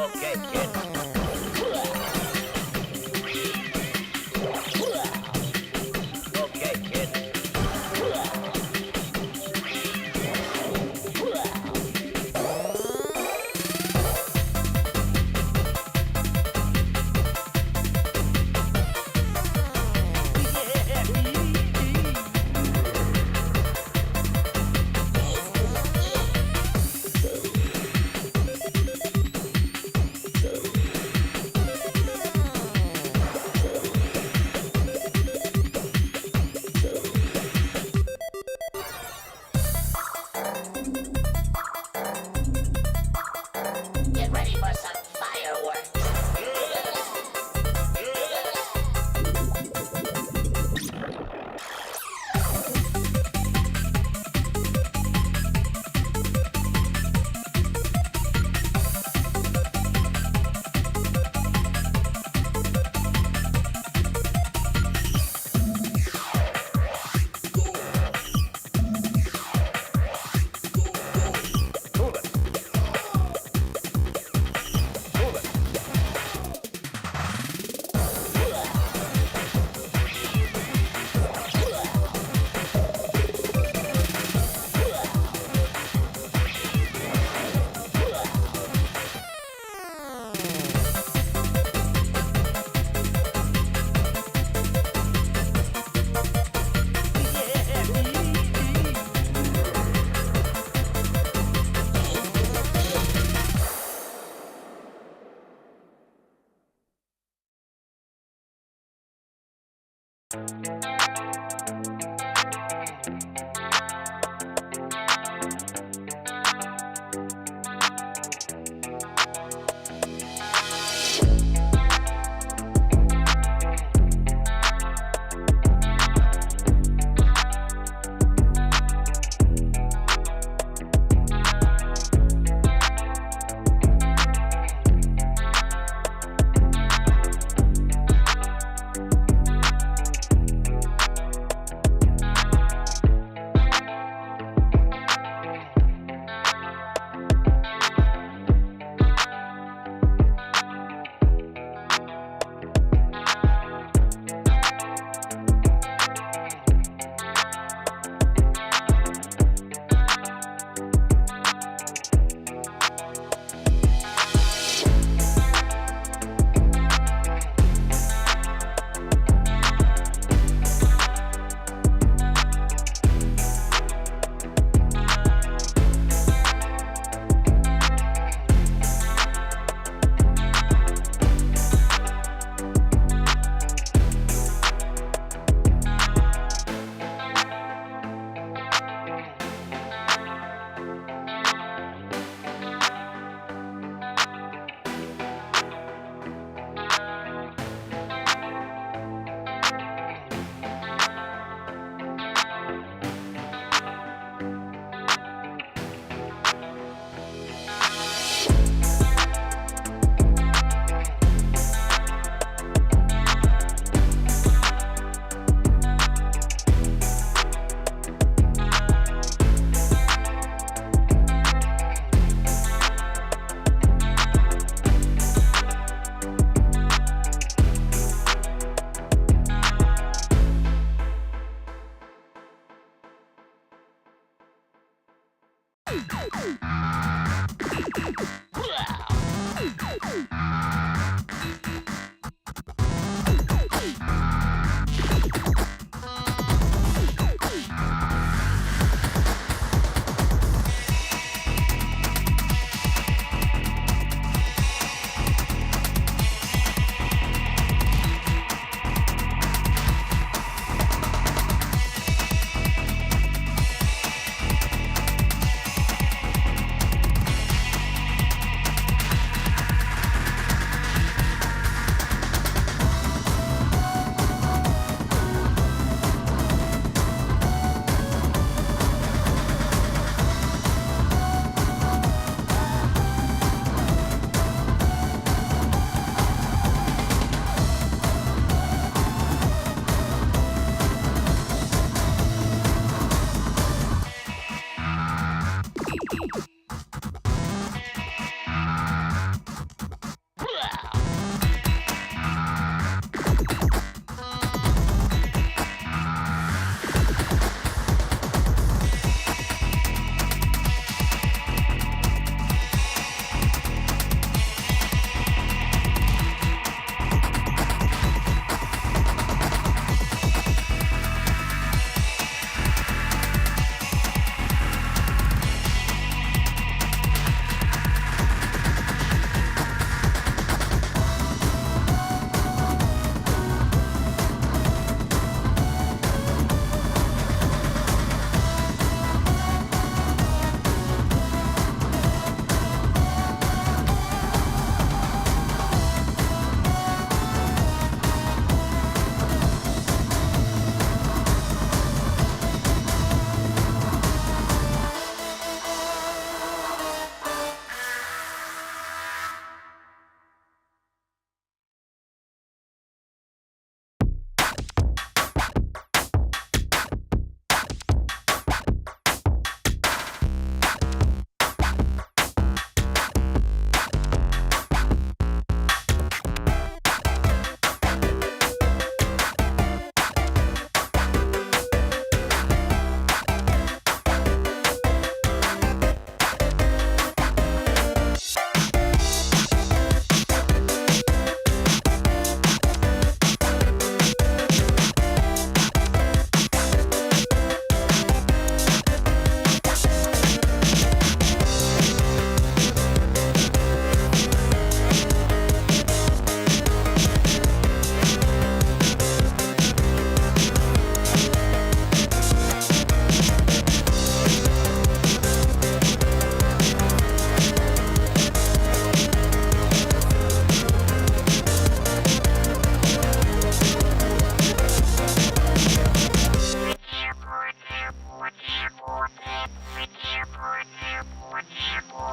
Okay, kid. Okay, kid. Get ready for some fireworks. Move it. Move it.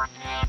โ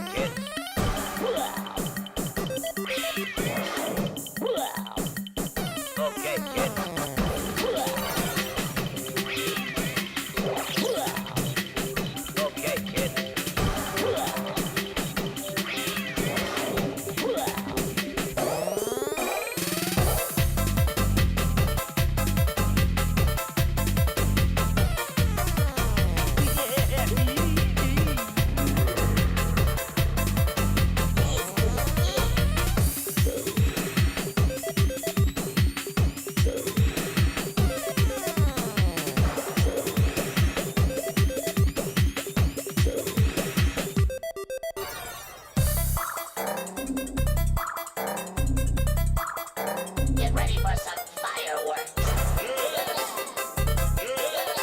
kid. Okay, kid. Okay, kid. Get ready for some fireworks. Move it. Move it.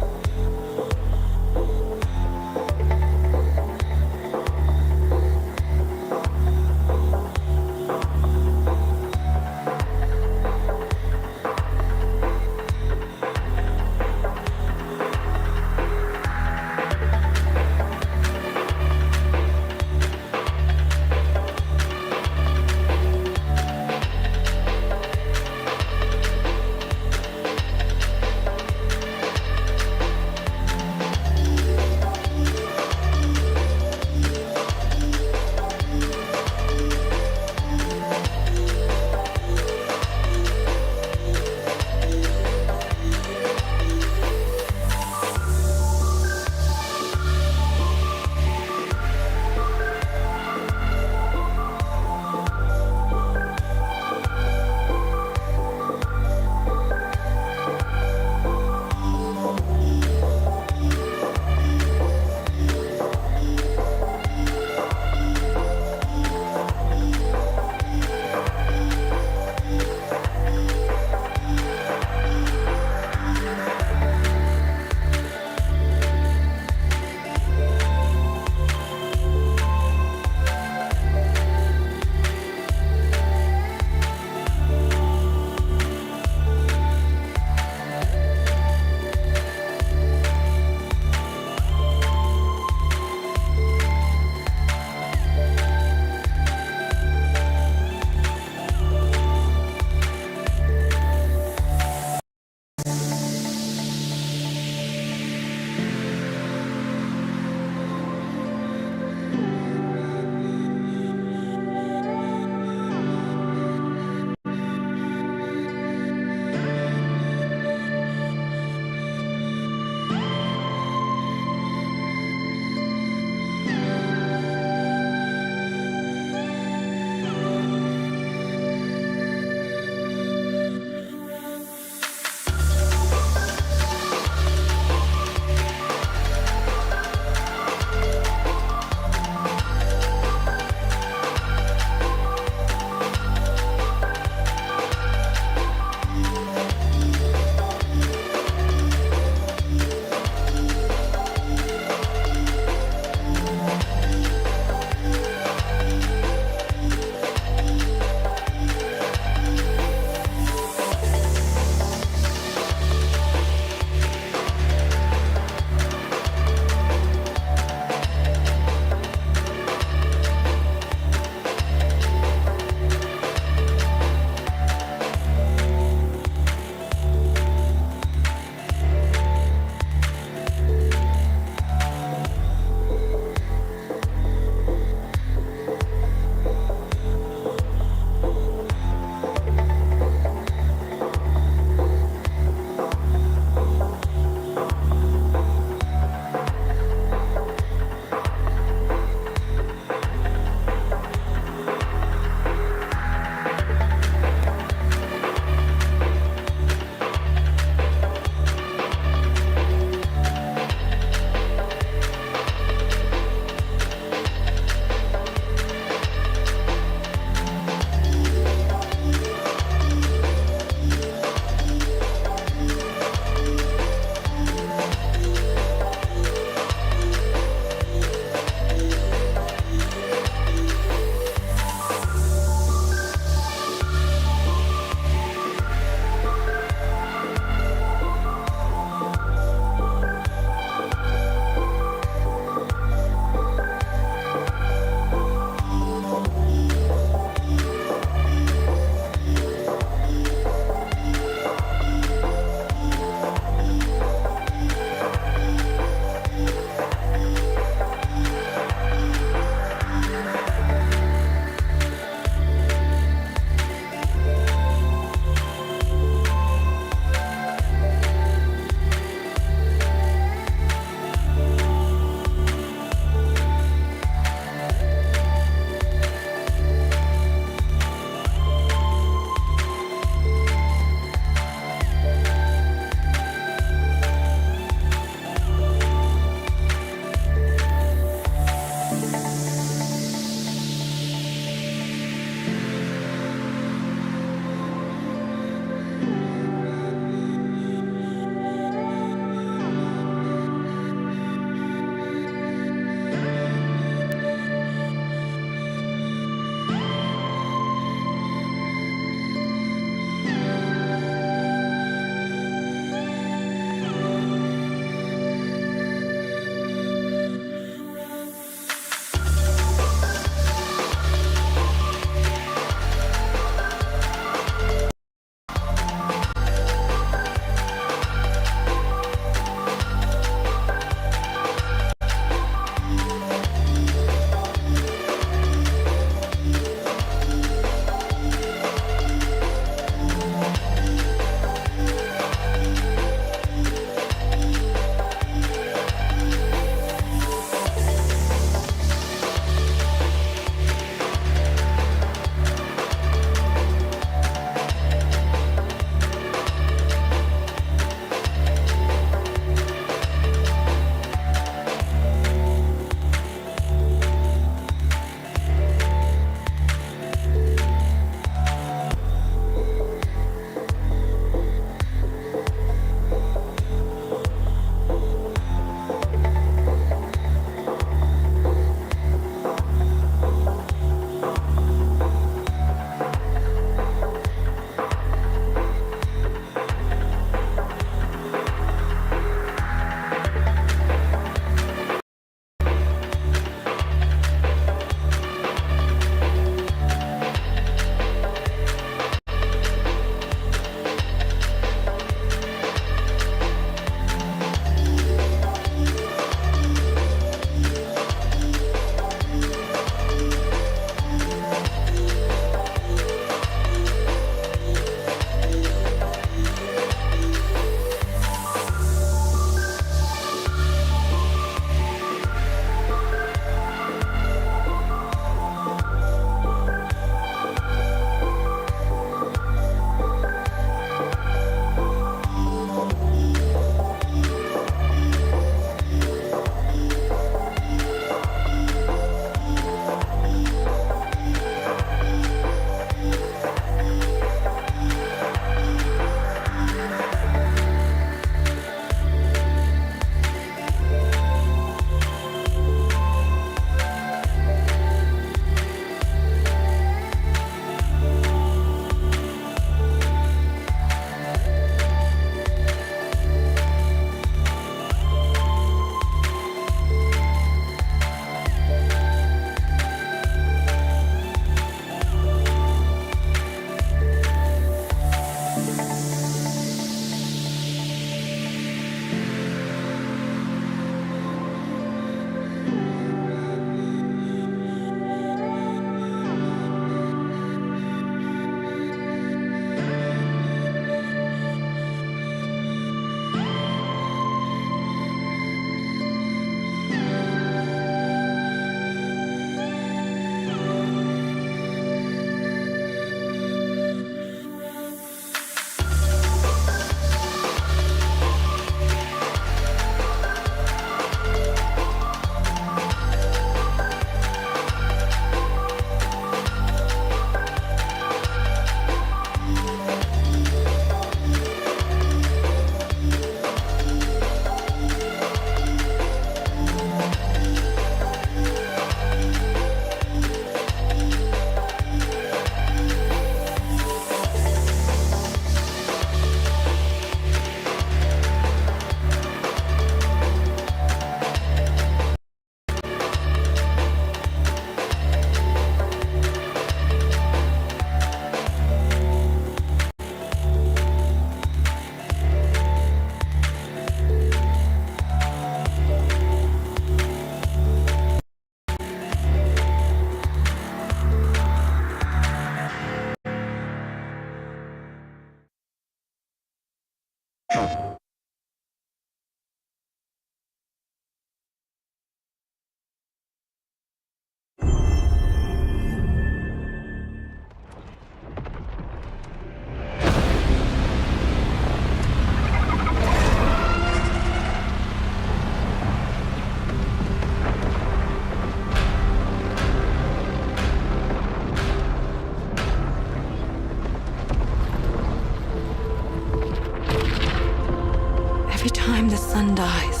time the sun dies,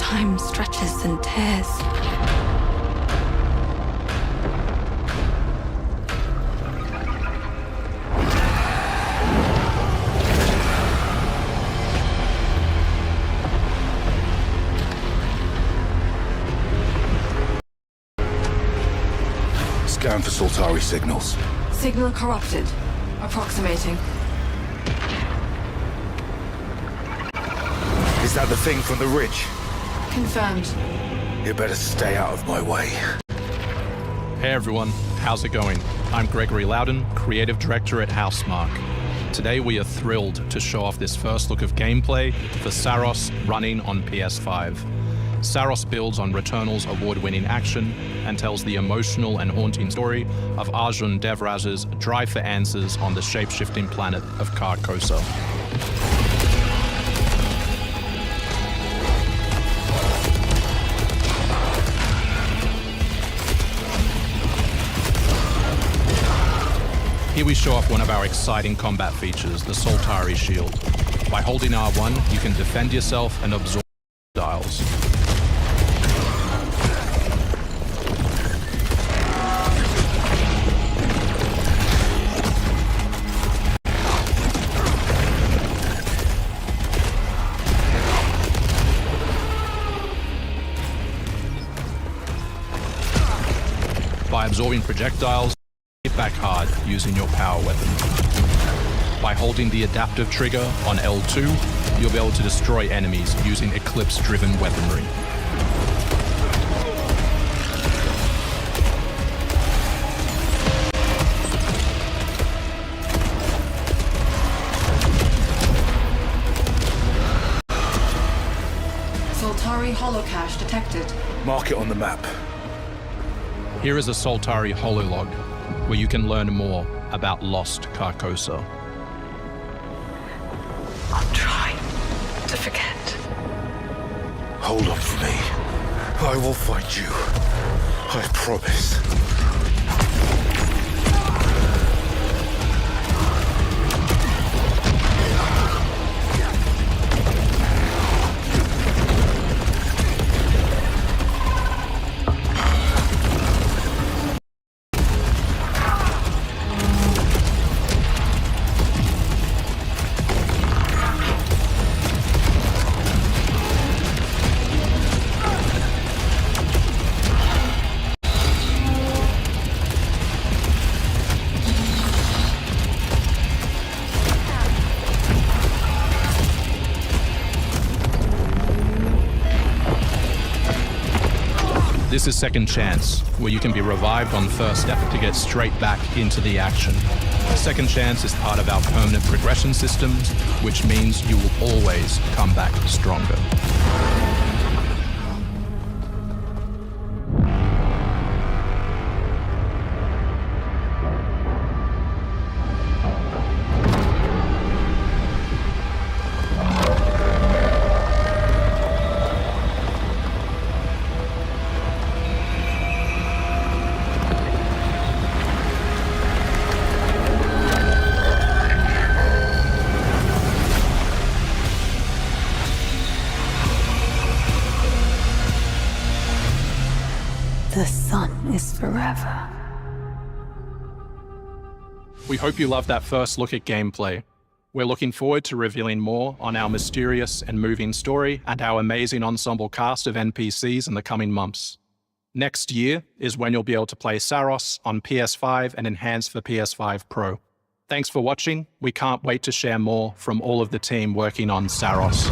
time stretches and tears. Scan for Soltari signals. Signal corrupted. Approximating. Is that the thing from the ridge? Confirmed. You better stay out of my way. Hey everyone, how's it going? I'm Gregory Loudon, Creative Director at Housemarque. Today we are thrilled to show off this first look of gameplay for Saros running on PS5. Saros builds on Returnal's award-winning action and tells the emotional and haunting story of Arjun Devraj's drive for answers on the shape-shifting planet of Carcosa. Here we show off one of our exciting combat features, the Soltari Shield. By holding R1, you can defend yourself and absorb dials. By absorbing projectiles, hit back hard using your power weapon. By holding the adaptive trigger on L2, you'll be able to destroy enemies using Eclipse-driven weaponry. Soltari holocache detected. Mark it on the map. Here is a Soltari hololog, where you can learn more about lost Carcosa. I'll try to forget. Hold on for me. I will find you. I promise. This is Second Chance, where you can be revived on first step to get straight back into the action. Second Chance is part of our permanent progression systems, which means you will always come back stronger. The sun is forever. We hope you loved that first look at gameplay. We're looking forward to revealing more on our mysterious and moving story and our amazing ensemble cast of NPCs in the coming months. Next year is when you'll be able to play Saros on PS5 and enhanced for PS5 Pro. Thanks for watching. We can't wait to share more from all of the team working on Saros.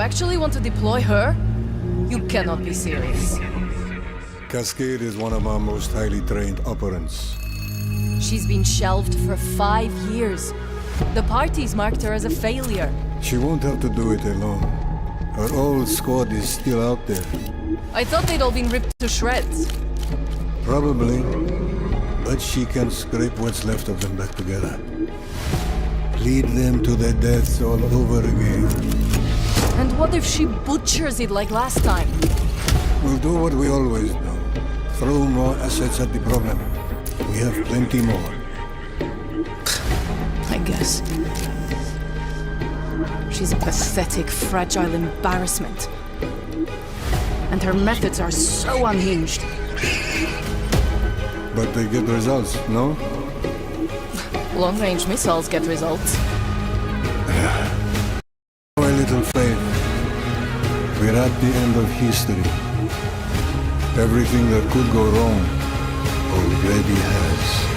actually want to deploy her? You cannot be serious. Cascade is one of our most highly trained operants. She's been shelved for 5 years. The parties marked her as a failure. She won't have to do it alone. Her old squad is still out there. I thought they'd all been ripped to shreds. Probably. But she can scrape what's left of them back together. Lead them to their deaths all over again. And what if she butchers it like last time? We'll do what we always do. Throw more assets at the problem. We have plenty more. I guess. She's a pathetic, fragile embarrassment. And her methods are so unhinged. But they get results, no? Long-range missiles get results. My little faith. We're at the end of history. Everything that could go wrong already has.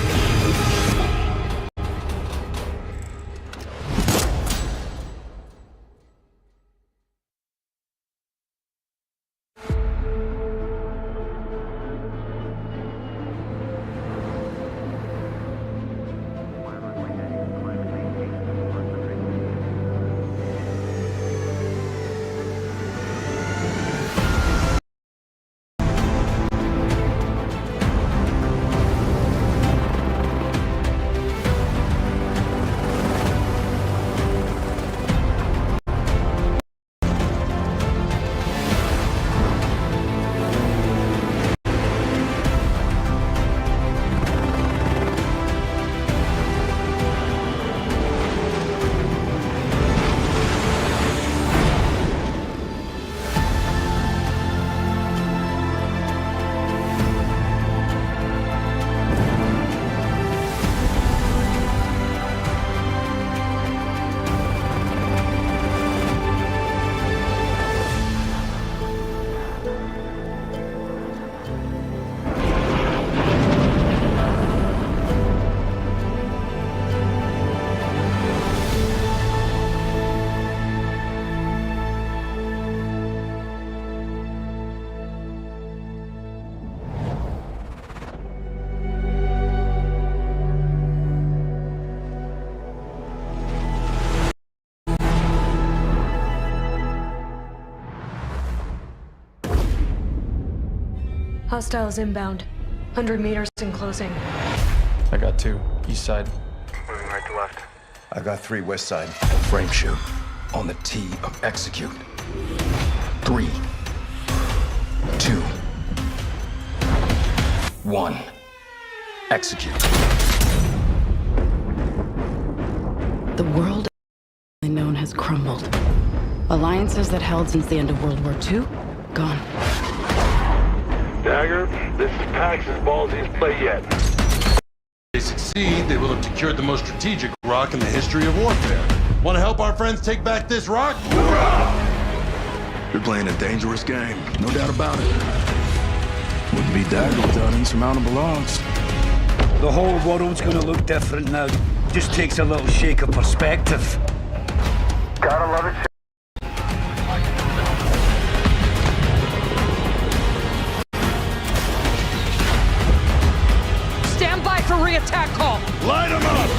Hostiles inbound. 100 meters in closing. I got 2, east side. Moving right to left. I got 3 west side. Frame shoot. On the T of execute. 3, 2, 1. Execute. The world known has crumbled. Alliances that held since the end of World War II, gone. Dagger, this is Pax's ballsiest play yet. If they succeed, they will have secured the most strategic rock in the history of warfare. Want to help our friends take back this rock? You're playing a dangerous game, no doubt about it. Wouldn't be Dagger without insurmountable odds. The whole world's gonna look different now. Just takes a little shake of perspective. Gotta love it. Stand by for re-attack call! Light them up!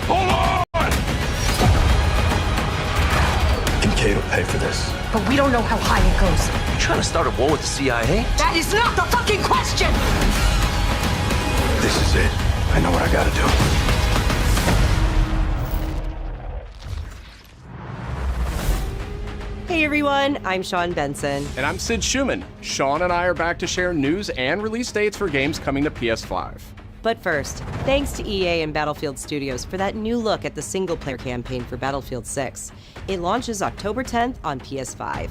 Hold on! Kincaid will pay for this. But we don't know how high it goes. You trying to start a war with the CIA? That is not the fucking question! This is it. I know what I gotta do. Hey everyone, I'm Sean Benson. And I'm Sid Schumann. Sean and I are back to share news and release dates for games coming to PS5. But first, thanks to EA and Battlefield Studios for that new look at the single-player campaign for Battlefield 6. It launches October 10th on PS5.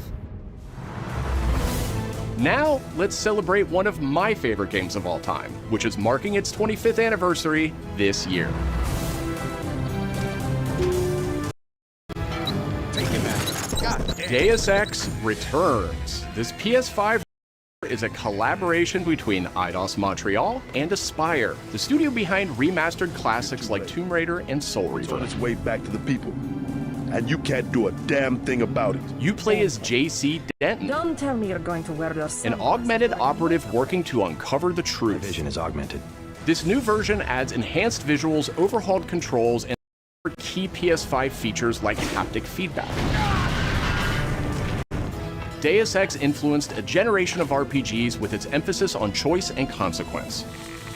Now, let's celebrate one of my favorite games of all time, which is marking its 25th anniversary this year. Deus Ex returns. This PS5 is a collaboration between Eidos Montreal and Aspyr, the studio behind remastered classics like Tomb Raider and Soul Reaver. It's on its way back to the people, and you can't do a damn thing about it. You play as J.C. Denton, Don't tell me you're going to wear your an augmented operative working to uncover the truth. Vision is augmented. This new version adds enhanced visuals, overhauled controls, and key PS5 features like haptic feedback. Deus Ex influenced a generation of RPGs with its emphasis on choice and consequence.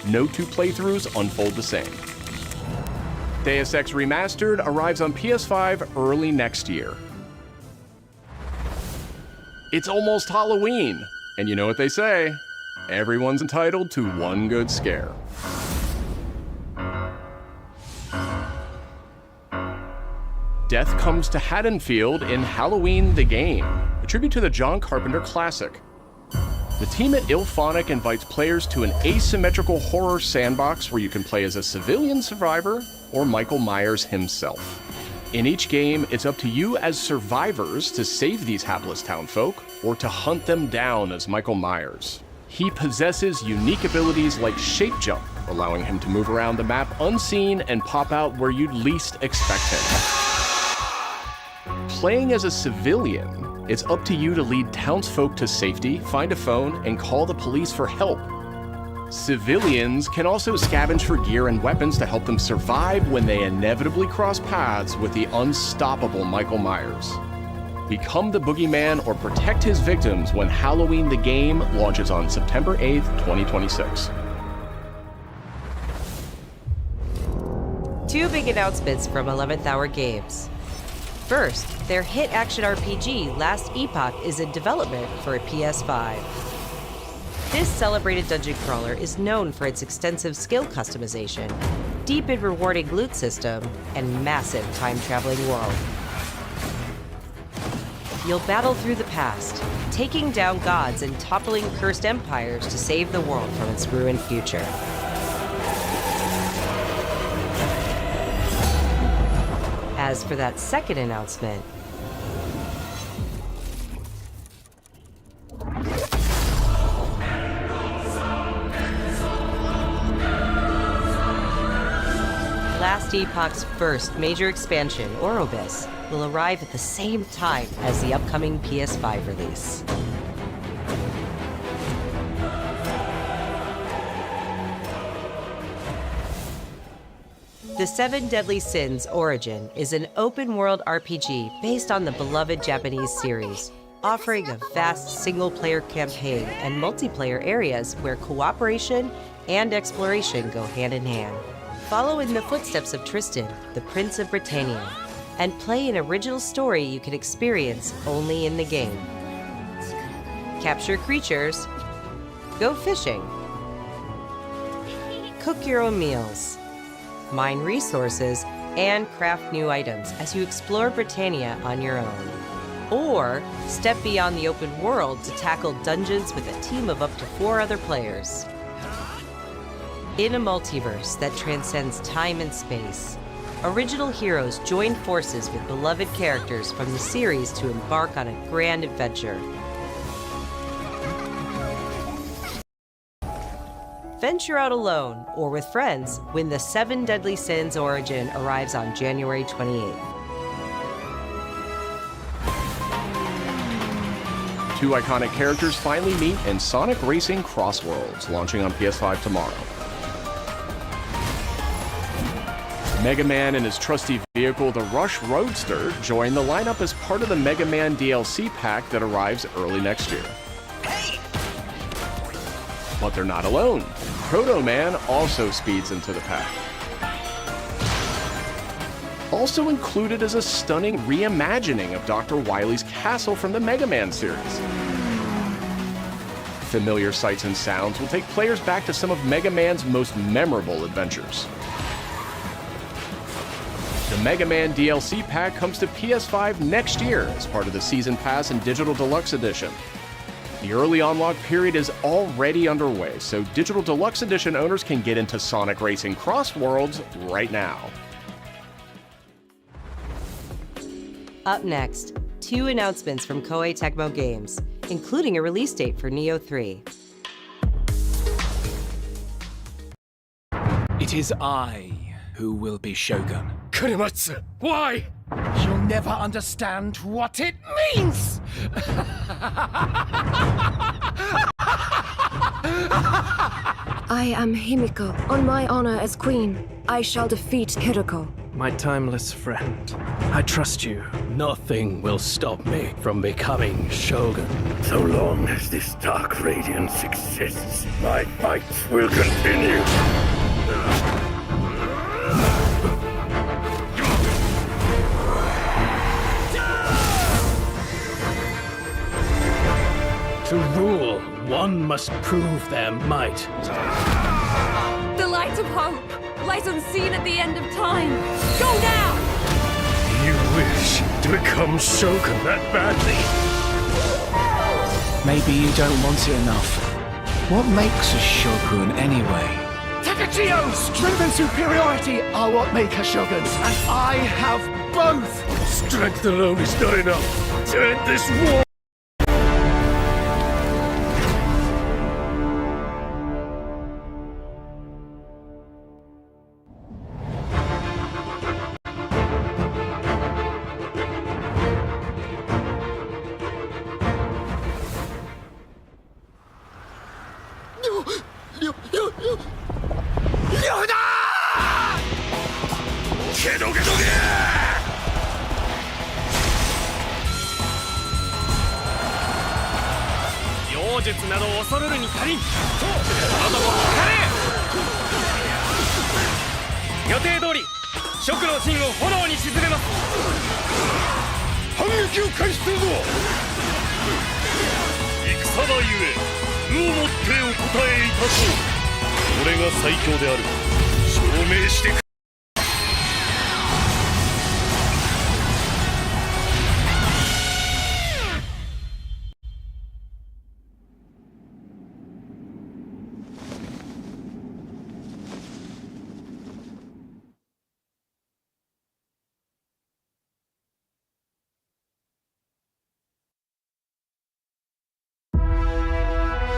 No two playthroughs unfold the same. Deus Ex Remastered arrives on PS5 early next year. It's almost Halloween, and you know what they say, everyone's entitled to one good scare. Death comes to Haddonfield in Halloween the Game, a tribute to the John Carpenter classic. The team at IllFonic invites players to an asymmetrical horror sandbox where you can play as a civilian survivor or Michael Myers himself. In each game, it's up to you as survivors to save these hapless townfolk or to hunt them down as Michael Myers. He possesses unique abilities like shape jump, allowing him to move around the map unseen and pop out where you'd least expect him. Playing as a civilian, it's up to you to lead townsfolk to safety, find a phone, and call the police for help. Civilians can also scavenge for gear and weapons to help them survive when they inevitably cross paths with the unstoppable Michael Myers. Become the boogeyman or protect his victims when Halloween the Game launches on September 8th, 2026. Two big announcements from 11th Hour Games. First, their hit action RPG, Last Epoch, is in development for a PS5. This celebrated dungeon crawler is known for its extensive skill customization, deep and rewarding loot system, and massive time-traveling world. You'll battle through the past, taking down gods and toppling cursed empires to save the world from its ruined future. As for that second announcement, Last Epoch's first major expansion, Orobis, will arrive at the same time as the upcoming PS5 release. The Seven Deadly Sins Origin is an open-world RPG based on the beloved Japanese series, offering a vast single-player campaign and multiplayer areas where cooperation and exploration go hand in hand. Follow in the footsteps of Tristan, the Prince of Britannia, and play an original story you can experience only in the game. Capture creatures, go fishing, cook your own meals, mine resources, and craft new items as you explore Britannia on your own. Or step beyond the open world to tackle dungeons with a team of up to 4 other players. In a multiverse that transcends time and space, original heroes join forces with beloved characters from the series to embark on a grand adventure. Venture out alone or with friends when the Seven Deadly Sins Origin arrives on January 28th. Two iconic characters finally meet in Sonic Racing Cross Worlds, launching on PS5 tomorrow. Mega Man and his trusty vehicle, the Rush Roadster, join the lineup as part of the Mega Man DLC pack that arrives early next year. But they're not alone. Proto Man also speeds into the pack. Also included is a stunning reimagining of Dr. Wily's castle from the Mega Man series. Familiar sights and sounds will take players back to some of Mega Man's most memorable adventures. The Mega Man DLC pack comes to PS5 next year as part of the Season Pass and Digital Deluxe Edition. The early unlock period is already underway, so Digital Deluxe Edition owners can get into Sonic Racing Cross Worlds right now. Up next, 2 announcements from Koei Tecmo Games. including a release date for Neo 3. It is I who will be Shogun. Kurematsu, why? You'll never understand what it means! I am Himiko. On my honor as queen, I shall defeat Kiriko. My timeless friend, I trust you. Nothing will stop me from becoming Shogun. So long as this dark radiance exists, my fights will continue. To rule, one must prove their might. The light of hope lies unseen at the end of time. Go now! You wish to become Shogun that badly? Maybe you don't want it enough. What makes a Shogun anyway? Takachio! Strength and superiority are what make a Shogun, and I have both! Strength alone is not enough to end this war!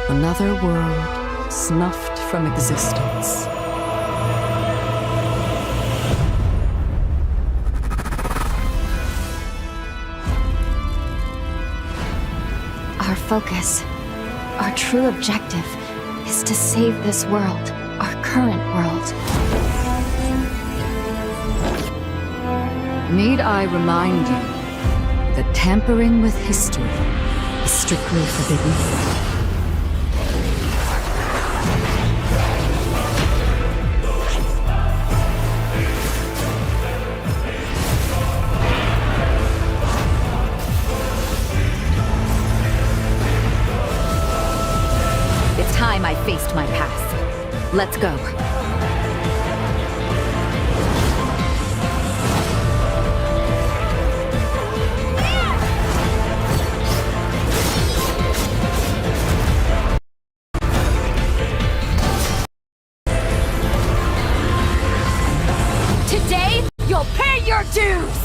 Another world snuffed from existence. Our focus, our true objective, is to save this world, our current world. Need I remind you that tampering with history is strictly forbidden? I faced my past. Let's go. Today, you'll pay your dues!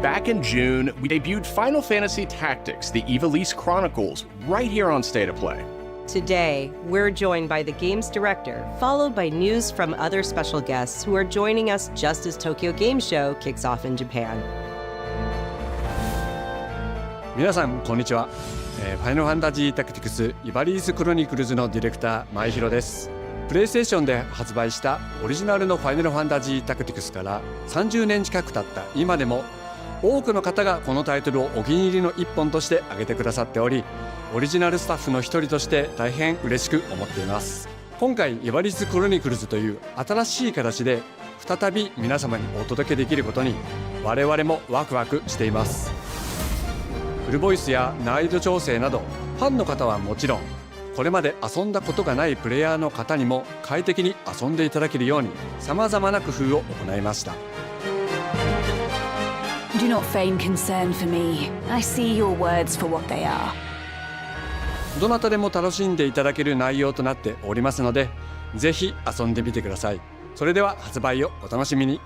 Back in June, we debuted Final Fantasy Tactics, the Ivalice Chronicles, right here on State of Play. Today, we're joined by the game's director, followed by news from other special guests who are joining us just as Tokyo Game Show kicks off in Japan. 皆さんこんにちは。ファイナルファンタジータクティクスイバリースクロニクルズのディレクター前広です。プレイステーションで発売したオリジナルのファイナルファンタジータクティクスから30年近く経った今でも多くの方がこのタイトルをお気に入りの一本として挙げてくださっており、オリジナルスタッフの一人として大変嬉しく思っています。今回イバリスクロニクルズという新しい形で再び皆様にお届けできることに我々もワクワクしています。フルボイスや難易度調整など、ファンの方はもちろん、これまで遊んだことがないプレイヤーの方にも快適に遊んでいただけるように、様々な工夫を行いました。Do not feign concern for me. I see your words for what they are. どなたでも楽しんでいただける内容となっておりますので、ぜひ遊んでみてください。それでは発売をお楽しみに。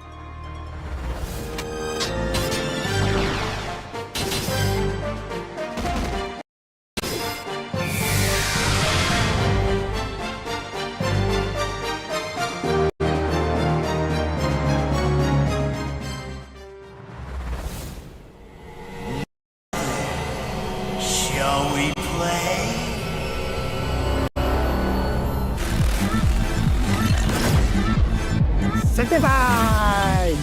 設定バイ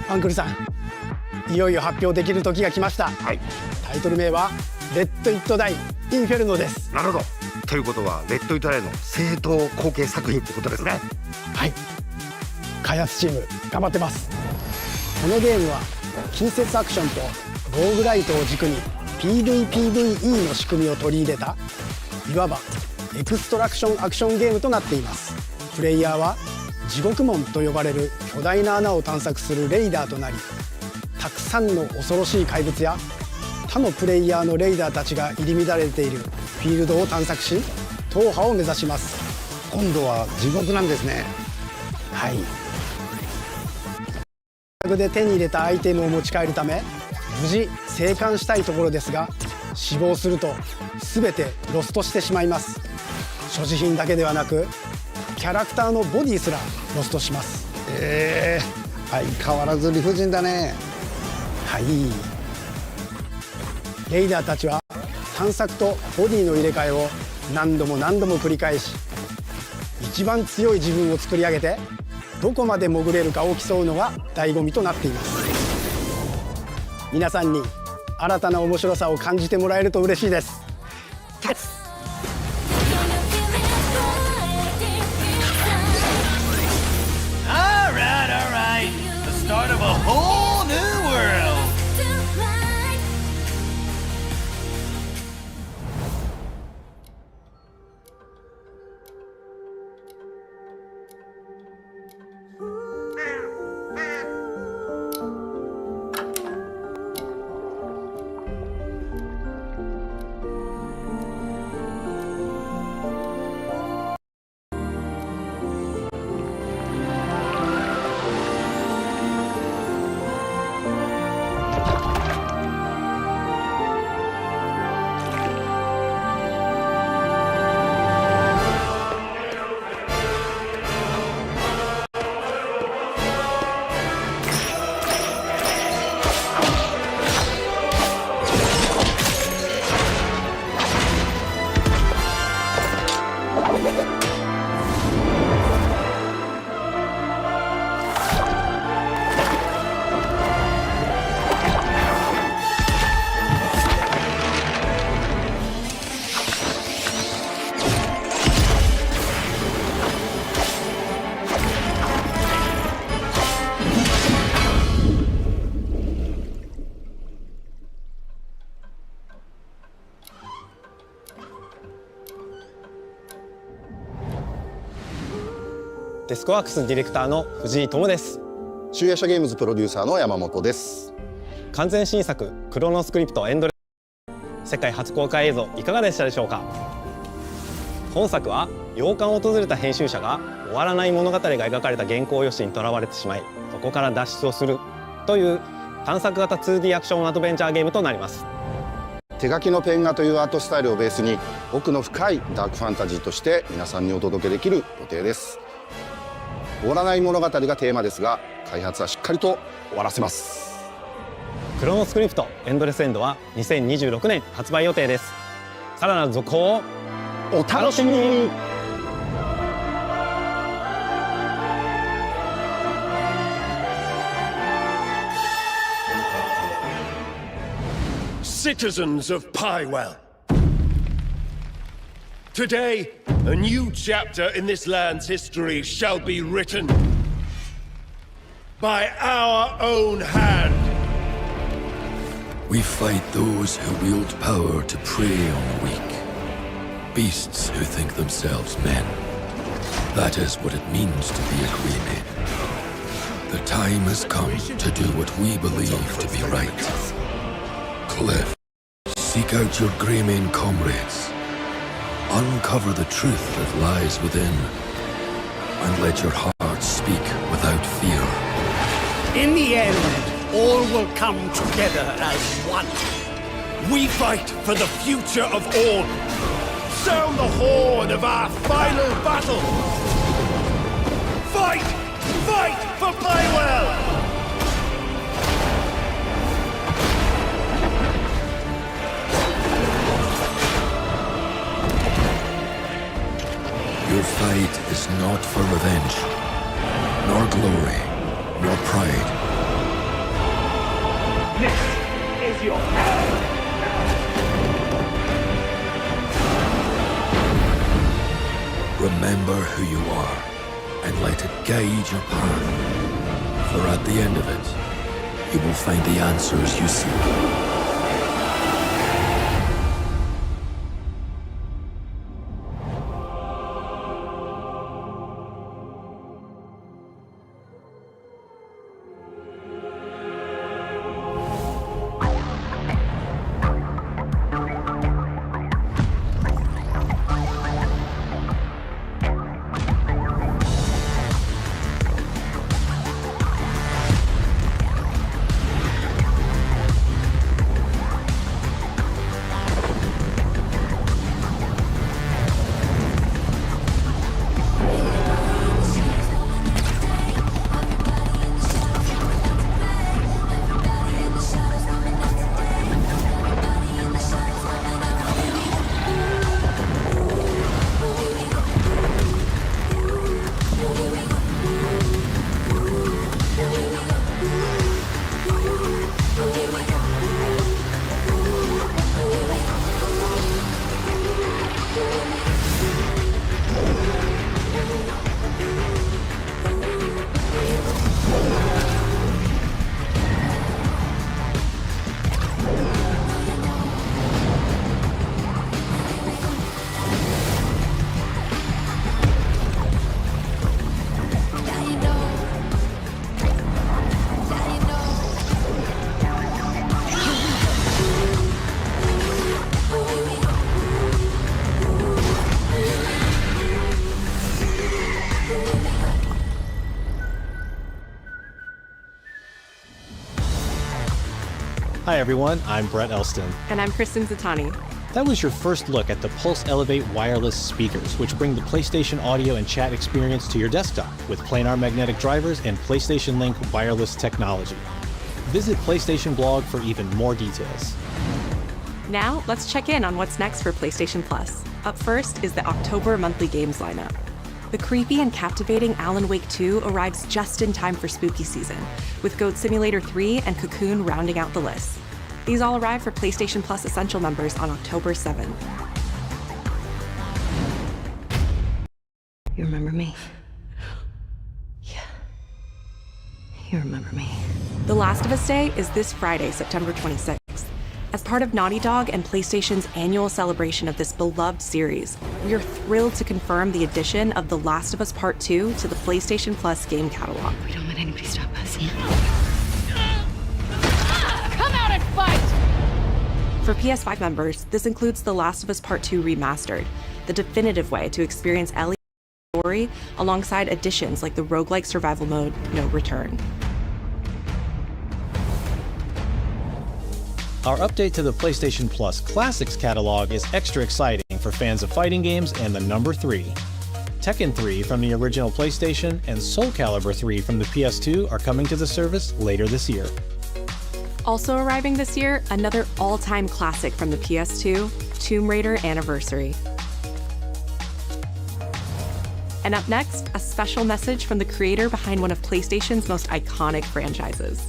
アンクルさん、いよいよ発表できる時が来ました。タイトル名はレッド・イット・ダイ・インフェルノです。なるほど。ということはレッド・イット・ダイの正統後継作品ってことですね。はい、開発チーム頑張ってます。このゲームは近接アクションとローグライトを軸に PVPVE の仕組みを取り入れた、いわばエクストラクションアクションゲームとなっています。プレイヤーは地獄門と呼ばれる巨大な穴を探索するレイダーとなり、たくさんの恐ろしい怪物や他のプレイヤーのレイダーたちが入り乱れているフィールドを探索し、踏破を目指します。今度は地獄なんですね。はい。で手に入れたアイテムを持ち帰るため無事生還したいところですが、死亡すると全てロストしてしまいます。所持品だけではなくキャラクターのボディすらロストします。相変わらず理不尽だね。はい。レイダーたちは探索とボディの入れ替えを何度も何度も繰り返し、一番強い自分を作り上げてどこまで潜れるかを競うのが醍醐味となっています。皆さんに新たな面白さを感じてもらえると嬉しいです。Alright. The start of a whole new world.デスクワークスディレクターの藤井智です。集英社ゲームズプロデューサーの山本です。完全新作クロノスクリプトエンドレス世界初公開映像いかがでしたでしょうか。本作は洋館を訪れた編集者が終わらない物語が描かれた原稿用紙にとらわれてしまい、そこから脱出をするという探索型 2D アクションアドベンチャーゲームとなります。手書きのペン画というアートスタイルをベースに奥の深いダークファンタジーとして皆さんにお届けできる予定です。終わらない物語がテーマですが、開発はしっかりと終わらせます。クロノスクリプトエンドレスエンドは2026年発売予定です。さらなる続報をお楽しみに。Citizens of Pywell. Today, a new chapter in this land's history shall be written by our own hand. We fight those who wield power to prey on the weak. Beasts who think themselves men. That is what it means to be a Greymane. The time has come to do what we believe to be right. Cliff, seek out your Greymane comrades. Uncover the truth that lies within. And let your heart speak without fear. In the end, all will come together as one. We fight for the future of all. Sound the horn of our final battle. Fight! Fight for Playwell! Your fight is not for revenge, nor glory, nor pride. This is your hour. Remember who you are, and let it guide your path. For at the end of it, you will find the answers you seek. Hi everyone, I'm Brett Elston. And I'm Kristen Zatani. That was your first look at the Pulse Elevate wireless speakers, which bring the PlayStation audio and chat experience to your desktop with planar magnetic drivers and PlayStation Link wireless technology. Visit PlayStation blog for even more details. Now, let's check in on what's next for PlayStation Plus. Up first is the October monthly games lineup. The creepy and captivating Alan Wake 2 arrives just in time for spooky season, with Goat Simulator 3 and Cocoon rounding out the list. These all arrive for PlayStation Plus Essential members on October 7th. You remember me? Yeah. You remember me. The Last of Us Day is this Friday, September 26th. As part of Naughty Dog and PlayStation's annual celebration of this beloved series, we are thrilled to confirm the addition of The Last of Us Part 2 to the PlayStation Plus game catalog. We don't let anybody stop us. Come out and fight! For PS5 members, this includes The Last of Us Part 2 Remastered, the definitive way to experience Ellie's story alongside additions like the roguelike survival mode No Return. Our update to the PlayStation Plus Classics catalog is extra exciting for fans of fighting games and the number 3. Tekken 3 from the original PlayStation and Soul Calibur 3 from the PS2 are coming to the service later this year. Also arriving this year, another all-time classic from the PS2, Tomb Raider Anniversary. And up next, a special message from the creator behind one of PlayStation's most iconic franchises.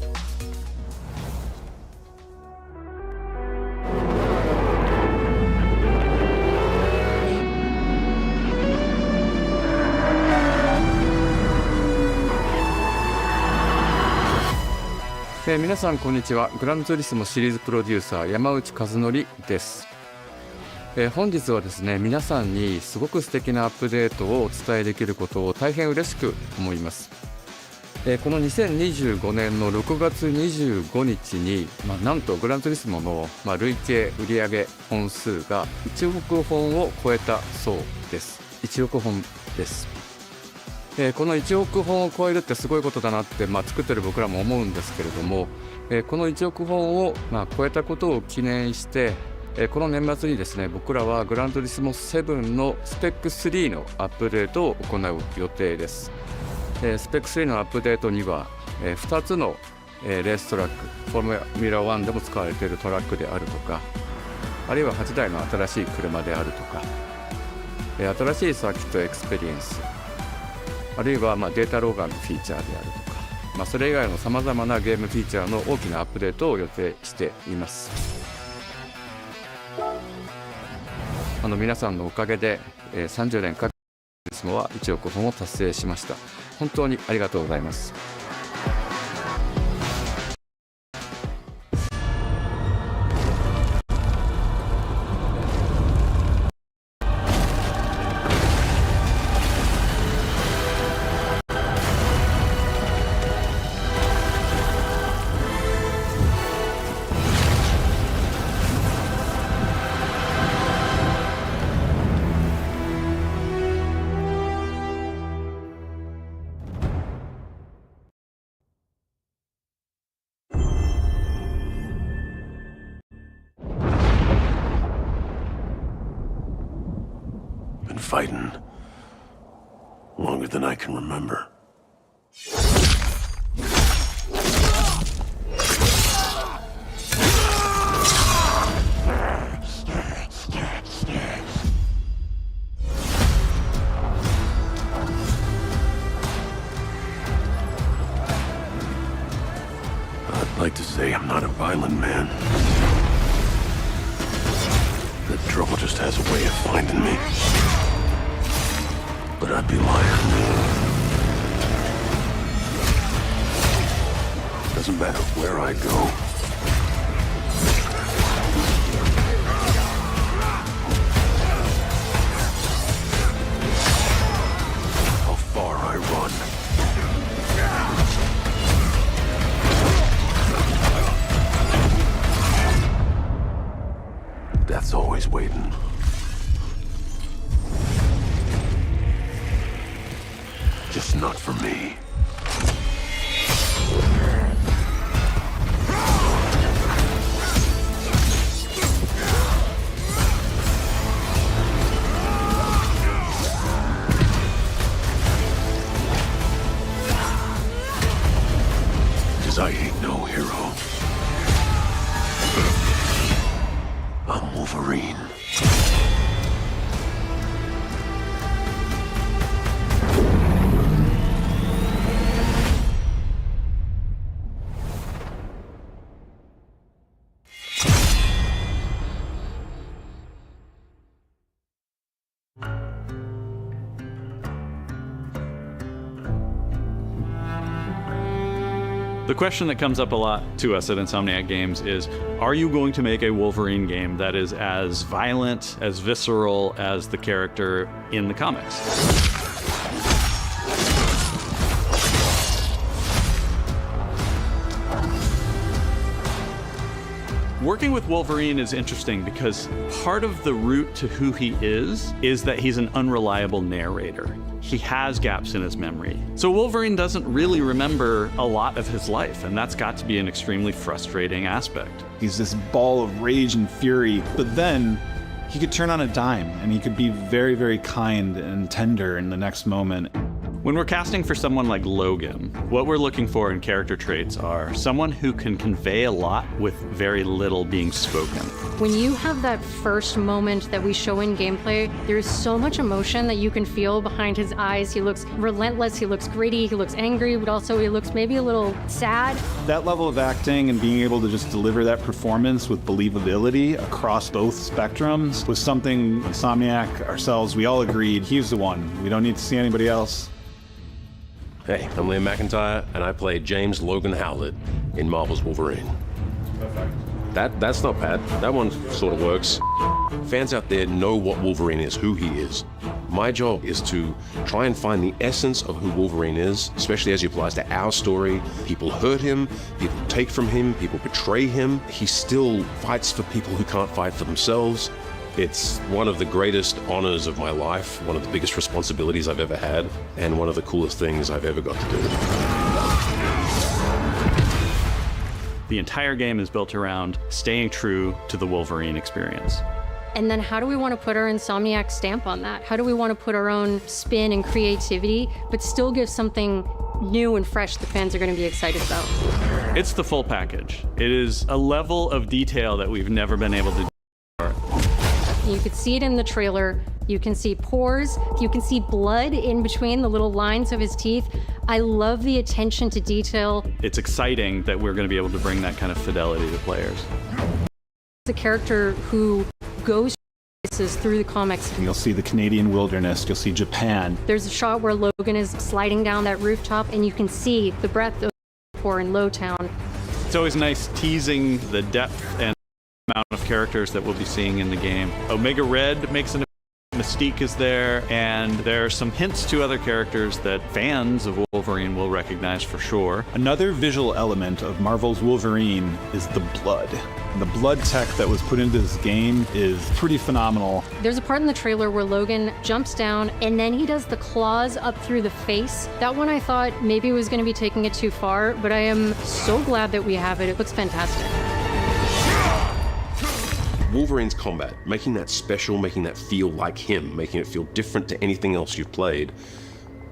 皆さんこんにちは。グランツーリスモシリーズプロデューサー山内和則です。本日はですね、皆さんにすごく素敵なアップデートをお伝えできることを大変嬉しく思います。この2025年の6月25日に、なんとグランツーリスモの、累計売上本数が1億本を超えたそうです。1億本です。この1億本を超えるってすごいことだなって、作ってる僕らも思うんですけれども、この1億本を、超えたことを記念して、この年末にですね、僕らはグランツーリスモ7のスペック3のアップデートを行う予定です。スペック3のアップデートには、2つの、レーストラック、フォーミュラ1でも使われているトラックであるとか、あるいは8台の新しい車であるとか、新しいサーキットエクスペリエンス、あるいはデータローガーのフィーチャーであるとか、それ以外のさまざまなゲームフィーチャーの大きなアップデートを予定しています。皆さんのおかげで、30年かけてグランツーリスモは1億本を達成しました。本当にありがとうございます。Fighting longer than I can remember. I'd like to say I'm not a violent man. The trouble just has a way of finding me. But I'd be lying. Doesn't matter where I go. How far I run. Death's always waiting. Just not for me. Cause I ain't no hero. I'm Wolverine. The question that comes up a lot to us at Insomniac Games is, are you going to make a Wolverine game that is as violent, as visceral as the character in the comics? Working with Wolverine is interesting because part of the route to who he is that he's an unreliable narrator. He has gaps in his memory. So Wolverine doesn't really remember a lot of his life, and that's got to be an extremely frustrating aspect. He's this ball of rage and fury, but then he could turn on a dime and he could be very, very kind and tender in the next moment. When we're casting for someone like Logan, what we're looking for in character traits are someone who can convey a lot with very little being spoken. When you have that first moment that we show in gameplay, there's so much emotion that you can feel behind his eyes. He looks relentless, he looks gritty, he looks angry, but also he looks maybe a little sad. That level of acting and being able to just deliver that performance with believability across both spectrums was something Insomniac, ourselves, we all agreed he was the one. We don't need to see anybody else. Hey, I'm Liam McIntyre, and I play James Logan Howlett in Marvel's Wolverine. Perfect. That's not bad. That one sort of works. Fans out there know what Wolverine is, who he is. My job is to try and find the essence of who Wolverine is, especially as it applies to our story. People hurt him, people take from him, people betray him. He still fights for people who can't fight for themselves. It's one of the greatest honors of my life, one of the biggest responsibilities I've ever had, and one of the coolest things I've ever got to do. The entire game is built around staying true to the Wolverine experience. And then how do we want to put our Insomniac stamp on that? How do we want to put our own spin and creativity, but still give something new and fresh that fans are going to be excited about? It's the full package. It is a level of detail that we've never been able to do before. You could see it in the trailer. You can see pores. You can see blood in between the little lines of his teeth. I love the attention to detail. It's exciting that we're going to be able to bring that kind of fidelity to players. It's a character who goes places through the comics. You'll see the Canadian wilderness, you'll see Japan. There's a shot where Logan is sliding down that rooftop, and you can see the breadth of Pore in Lowtown. It's always nice teasing the depth and amount of characters that we'll be seeing in the game. Omega Red makes an Mystique is there, and there are some hints to other characters that fans of Wolverine will recognize for sure. Another visual element of Marvel's Wolverine is the blood. The blood tech that was put into this game is pretty phenomenal. There's a part in the trailer where Logan jumps down and then he does the claws up through the face. That one I thought maybe was going to be taking it too far, but I am so glad that we have it. It looks fantastic. Wolverine's combat, making that special, making that feel like him, making it feel different to anything else you've played,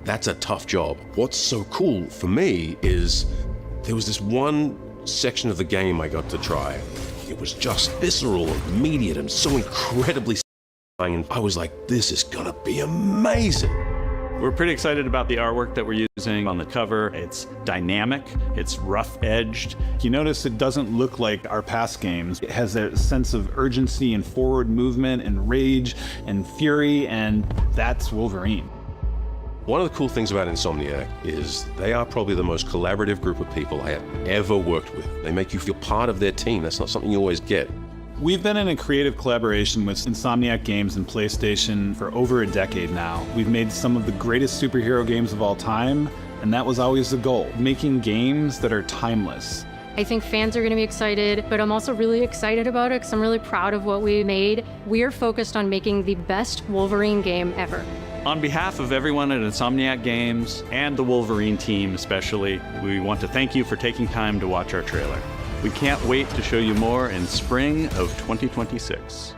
that's a tough job. What's so cool for me is there was this one section of the game I got to try. It was just visceral and immediate and so incredibly satisfying, and I was like, this is gonna be amazing. We're pretty excited about the artwork that we're using on the cover. It's dynamic, it's rough-edged. You notice it doesn't look like our past games. It has a sense of urgency and forward movement and rage and fury, and that's Wolverine. One of the cool things about Insomniac is they are probably the most collaborative group of people I have ever worked with. They make you feel part of their team. That's not something you always get. We've been in a creative collaboration with Insomniac Games and PlayStation for over a decade now. We've made some of the greatest superhero games of all time, and that was always the goal, making games that are timeless. I think fans are going to be excited, but I'm also really excited about it because I'm really proud of what we made. We are focused on making the best Wolverine game ever. On behalf of everyone at Insomniac Games and the Wolverine team especially, we want to thank you for taking time to watch our trailer. We can't wait to show you more in spring of 2026.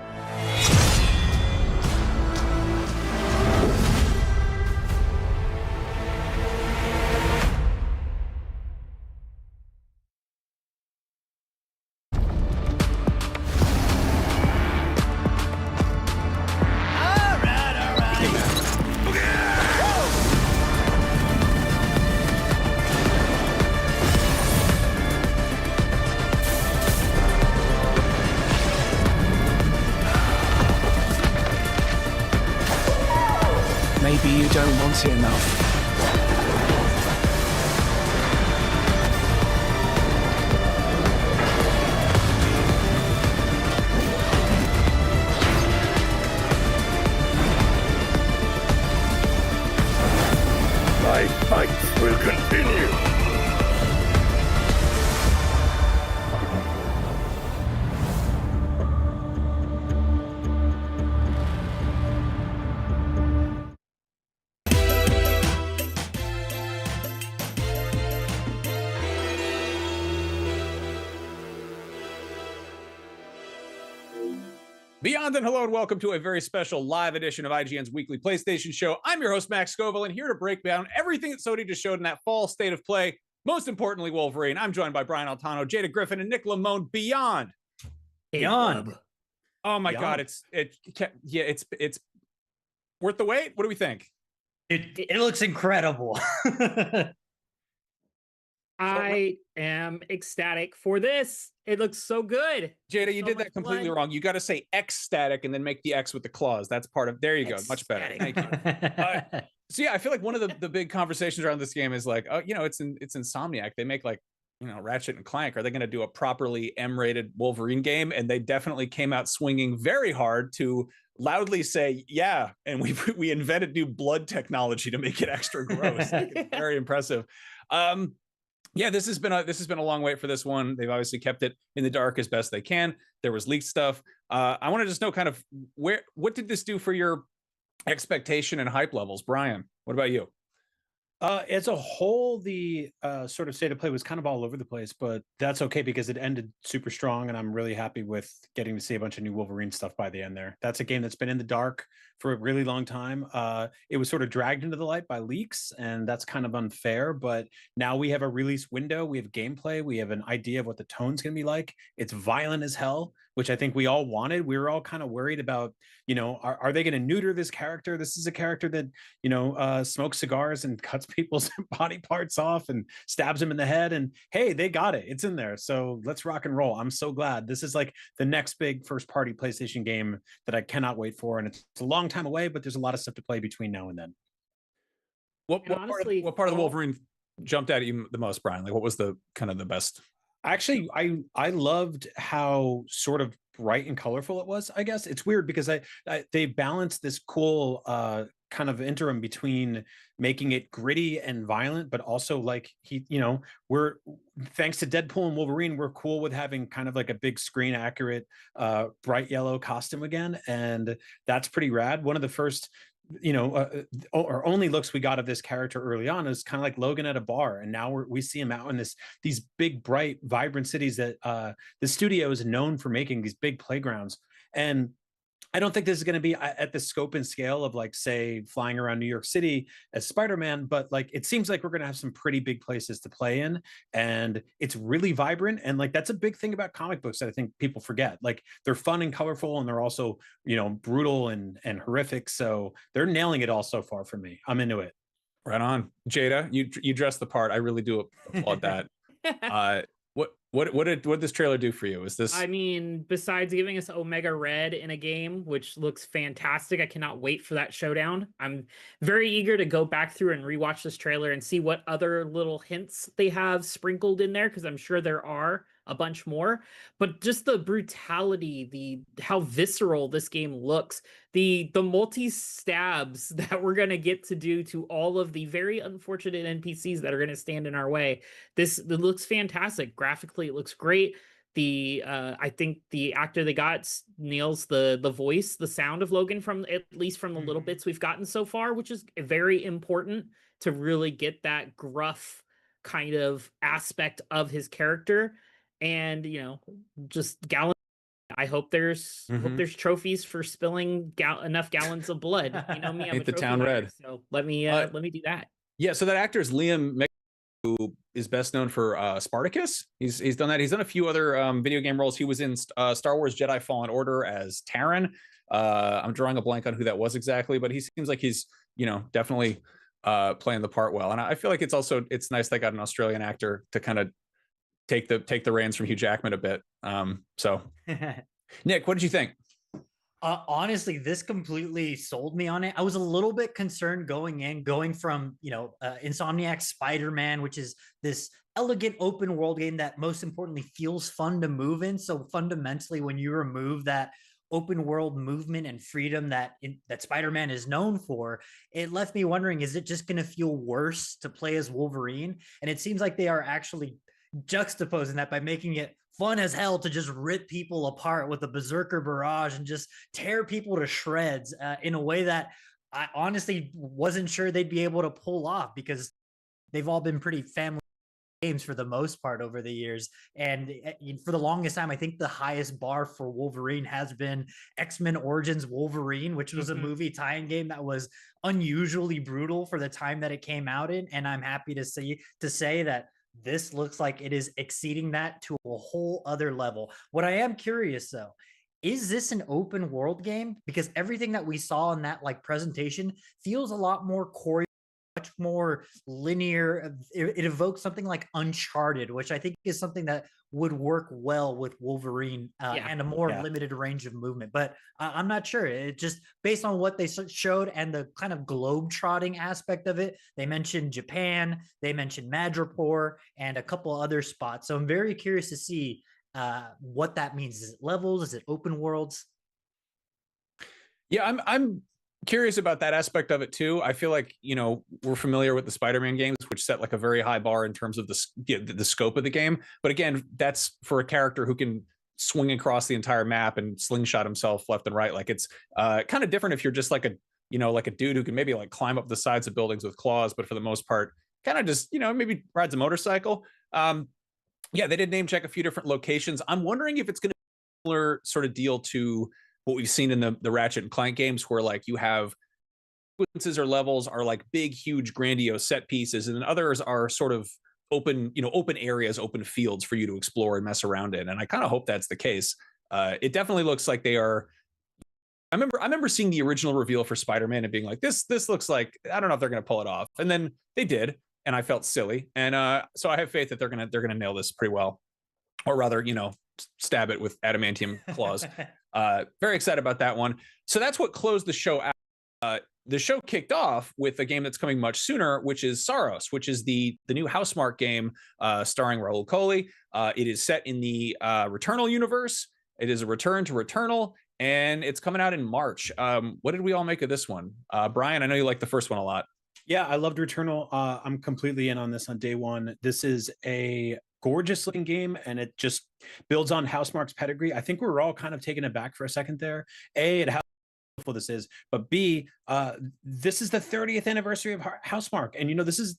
Maybe you don't want it enough. My fight will continue. Beyond and hello and welcome to a very special live edition of IGN's weekly PlayStation show. I'm your host, Max Scoville, and here to break down everything that Sony just showed in that fall state of play, most importantly, Wolverine. I'm joined by Brian Altano, Jada Griffin, and Nick Lamone. Beyond. Oh my God, it's worth the wait. What do we think? It looks incredible. I am ecstatic for this. It looks so good. Jada, you did that completely wrong. You got to say ecstatic and then make the X with the claws. That's part of, there you go. Much better. Thank you. So yeah, I feel like one of the big conversations around this game is like, oh, it's Insomniac. They make like, Ratchet and Clank. Are they going to do a properly M-rated Wolverine game? And they definitely came out swinging very hard to loudly say, yeah, and we invented new blood technology to make it extra gross. Like, it's very impressive. Yeah, this has been a long wait for this one. They've obviously kept it in the dark as best they can. There was leaked stuff. I want to just know kind of what did this do for your expectation and hype levels? Brian, what about you? As a whole, the sort of state of play was kind of all over the place, but that's okay because it ended super strong, and I'm really happy with getting to see a bunch of new Wolverine stuff by the end there. That's a game that's been in the dark for a really long time. It was sort of dragged into the light by leaks, and that's kind of unfair, but now we have a release window, we have gameplay, we have an idea of what the tone's going to be like. It's violent as hell, which I think we all wanted. We were all kind of worried about, are they going to neuter this character? This is a character that, smokes cigars and cuts people's body parts off and stabs them in the head. And hey, they got it. It's in there. So let's rock and roll. I'm so glad. This is like the next big first party PlayStation game that I cannot wait for. And it's a long time away, but there's a lot of stuff to play between now and then. What part of the Wolverine jumped out at you the most, Brian? Like, what was the kind of the best? Actually, I loved how sort of bright and colorful it was. I guess it's weird because they balanced this cool kind of interim between making it gritty and violent, but also like we're thanks to Deadpool and Wolverine, we're cool with having kind of like a big screen accurate bright yellow costume again, and that's pretty rad. One of the first or only looks we got of this character early on is kind of like Logan at a bar, and now we see him out in these big bright vibrant cities that the studio is known for making, these big playgrounds. And I don't think this is going to be at the scope and scale of like, say, flying around New York City as Spider-Man, but like it seems like we're going to have some pretty big places to play in, and it's really vibrant. And like that's a big thing about comic books that I think people forget. Like they're fun and colorful, and they're also brutal and horrific. So they're nailing it all so far for me. I'm into it. Right on, Jada. You dressed the part. I really do applaud that. What did this trailer do for you? Is this? I mean, besides giving us Omega Red in a game, which looks fantastic, I cannot wait for that showdown. I'm very eager to go back through and rewatch this trailer and see what other little hints they have sprinkled in there, because I'm sure there are a bunch more. But just the brutality, how visceral this game looks, the multi-stabs that we're going to get to do to all of the very unfortunate NPCs that are going to stand in our way. It looks fantastic. Graphically, it looks great. I think the actor they got nails the voice, the sound of Logan, from at least from the little bits we've gotten so far, which is very important to really get that gruff kind of aspect of his character. And just gallons. I hope there's trophies for spilling enough gallons of blood. You know me, I'm Ain't the town red. So let me do that. Yeah. So that actor is Liam, who is best known for Spartacus. He's done that. He's done a few other video game roles. He was in Star Wars Jedi Fallen Order as Terran. I'm drawing a blank on who that was exactly, but he seems like he's definitely playing the part well. And I feel like it's nice they got an Australian actor to kind of take the reins from Hugh Jackman a bit. So Nick, what did you think? Honestly, this completely sold me on it. I was a little bit concerned going from Insomniac Spider-Man, which is this elegant open world game that most importantly feels fun to move in. So fundamentally, when you remove that open world movement and freedom that Spider-Man is known for, it left me wondering, is it just going to feel worse to play as Wolverine? And it seems like they are actually juxtaposing that by making it fun as hell to just rip people apart with a berserker barrage and just tear people to shreds in a way that I honestly wasn't sure they'd be able to pull off, because they've all been pretty family games for the most part over the years. And for the longest time, I think the highest bar for Wolverine has been X-Men Origins Wolverine, which was a movie tie-in game that was unusually brutal for the time that it came out in. And I'm happy to say that this looks like it is exceeding that to a whole other level. What I am curious though, is this an open world game? Because everything that we saw in that presentation feels a lot more choreographed much more linear. It evokes something like Uncharted, which I think is something that would work well with Wolverine and a more limited range of movement. But I'm not sure. It just based on what they showed and the kind of globe trotting aspect of it. They mentioned Japan, they mentioned Madripoor, and a couple other spots. So I'm very curious to see what that means. Is it levels? Is it open worlds? Yeah, I'm curious about that aspect of it too. I feel like, you know, we're familiar with the Spider-Man games, which set like a very high bar in terms of the scope of the game. But again, that's for a character who can swing across the entire map and slingshot himself left and right. Like it's kind of different if you're just like a, you know, like a dude who can maybe like climb up the sides of buildings with claws, but for the most part, kind of just, you know, maybe rides a motorcycle. Yeah, they did name check a few different locations. I'm wondering if it's going to be a similar sort of deal to what we've seen in the Ratchet and Clank games, where like you have sequences or levels are like big, huge, grandiose set pieces, and then others are sort of open, you know, open areas, open fields for you to explore and mess around in. And I kind of hope that's the case. It definitely looks like they are. I remember seeing the original reveal for Spider-Man and being like, this looks like, I don't know if they're going to pull it off, and then they did, and I felt silly, and so I have faith that they're gonna nail this pretty well, or rather, you know, stab it with adamantium claws. Very excited about that one. So that's what closed the show out. The show kicked off with a game that's coming much sooner, which is Saros, which is the new Housemarque game starring Raul Coley. It is set in the Returnal universe. It is a return to Returnal, and it's coming out in March. What did we all make of this one? Brian, I know you like the first one a lot. Yeah, I loved Returnal. I'm completely in on this on day one. This is a gorgeous looking game, and it just builds on Housemarque's pedigree. I think we were all kind of taken aback for a second there. A, it how beautiful this is, but B, this is the 30th anniversary of Housemarque, and you know, this is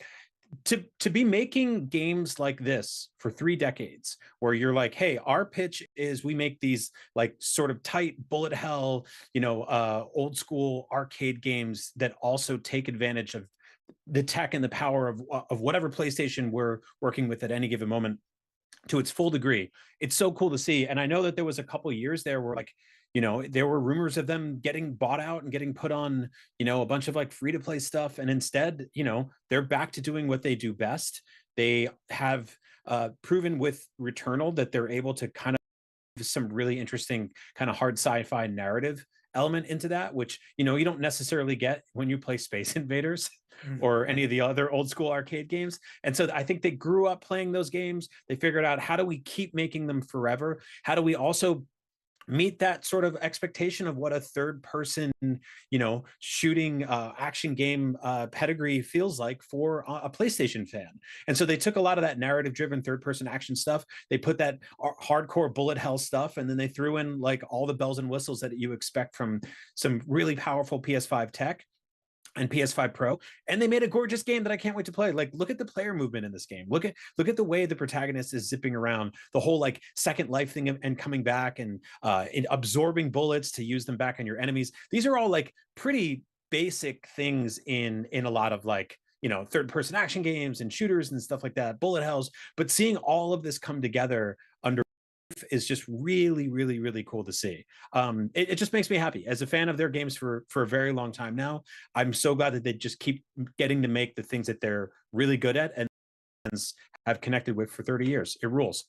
to be making games like this for 3 decades, where you're like, hey, our pitch is we make these like sort of tight bullet hell, you know, old school arcade games that also take advantage of the tech and the power of whatever PlayStation we're working with at any given moment to its full degree. It's so cool to see. And I know that there was a couple of years there where, like, you know, there were rumors of them getting bought out and getting put on, you know, a bunch of like free to play stuff. And instead, you know, they're back to doing what they do best. They have proven with Returnal that they're able to kind of some really interesting kind of hard sci-fi narrative element into that, which, you know, you don't necessarily get when you play Space Invaders or any of the other old school arcade games. And so I think they grew up playing those games. They figured out, how do we keep making them forever? How do we also meet that sort of expectation of what a third person, you know, shooting action game pedigree feels like for a PlayStation fan? And so they took a lot of that narrative driven third person action stuff. They put that hardcore bullet hell stuff, and then they threw in like all the bells and whistles that you expect from some really powerful PS5 tech and PS5 Pro, and they made a gorgeous game that I can't wait to play. Like, look at the player movement in this game. Look at the way the protagonist is zipping around, the whole like second life thing and coming back and absorbing bullets to use them back on your enemies. These are all like pretty basic things in a lot of like, you know, third person action games and shooters and stuff like that, bullet hells. But seeing all of this come together under is just really, really, really cool to see. It just makes me happy as a fan of their games for a very long time now. I'm so glad that they just keep getting to make the things that they're really good at and have connected with for 30 years. It rules.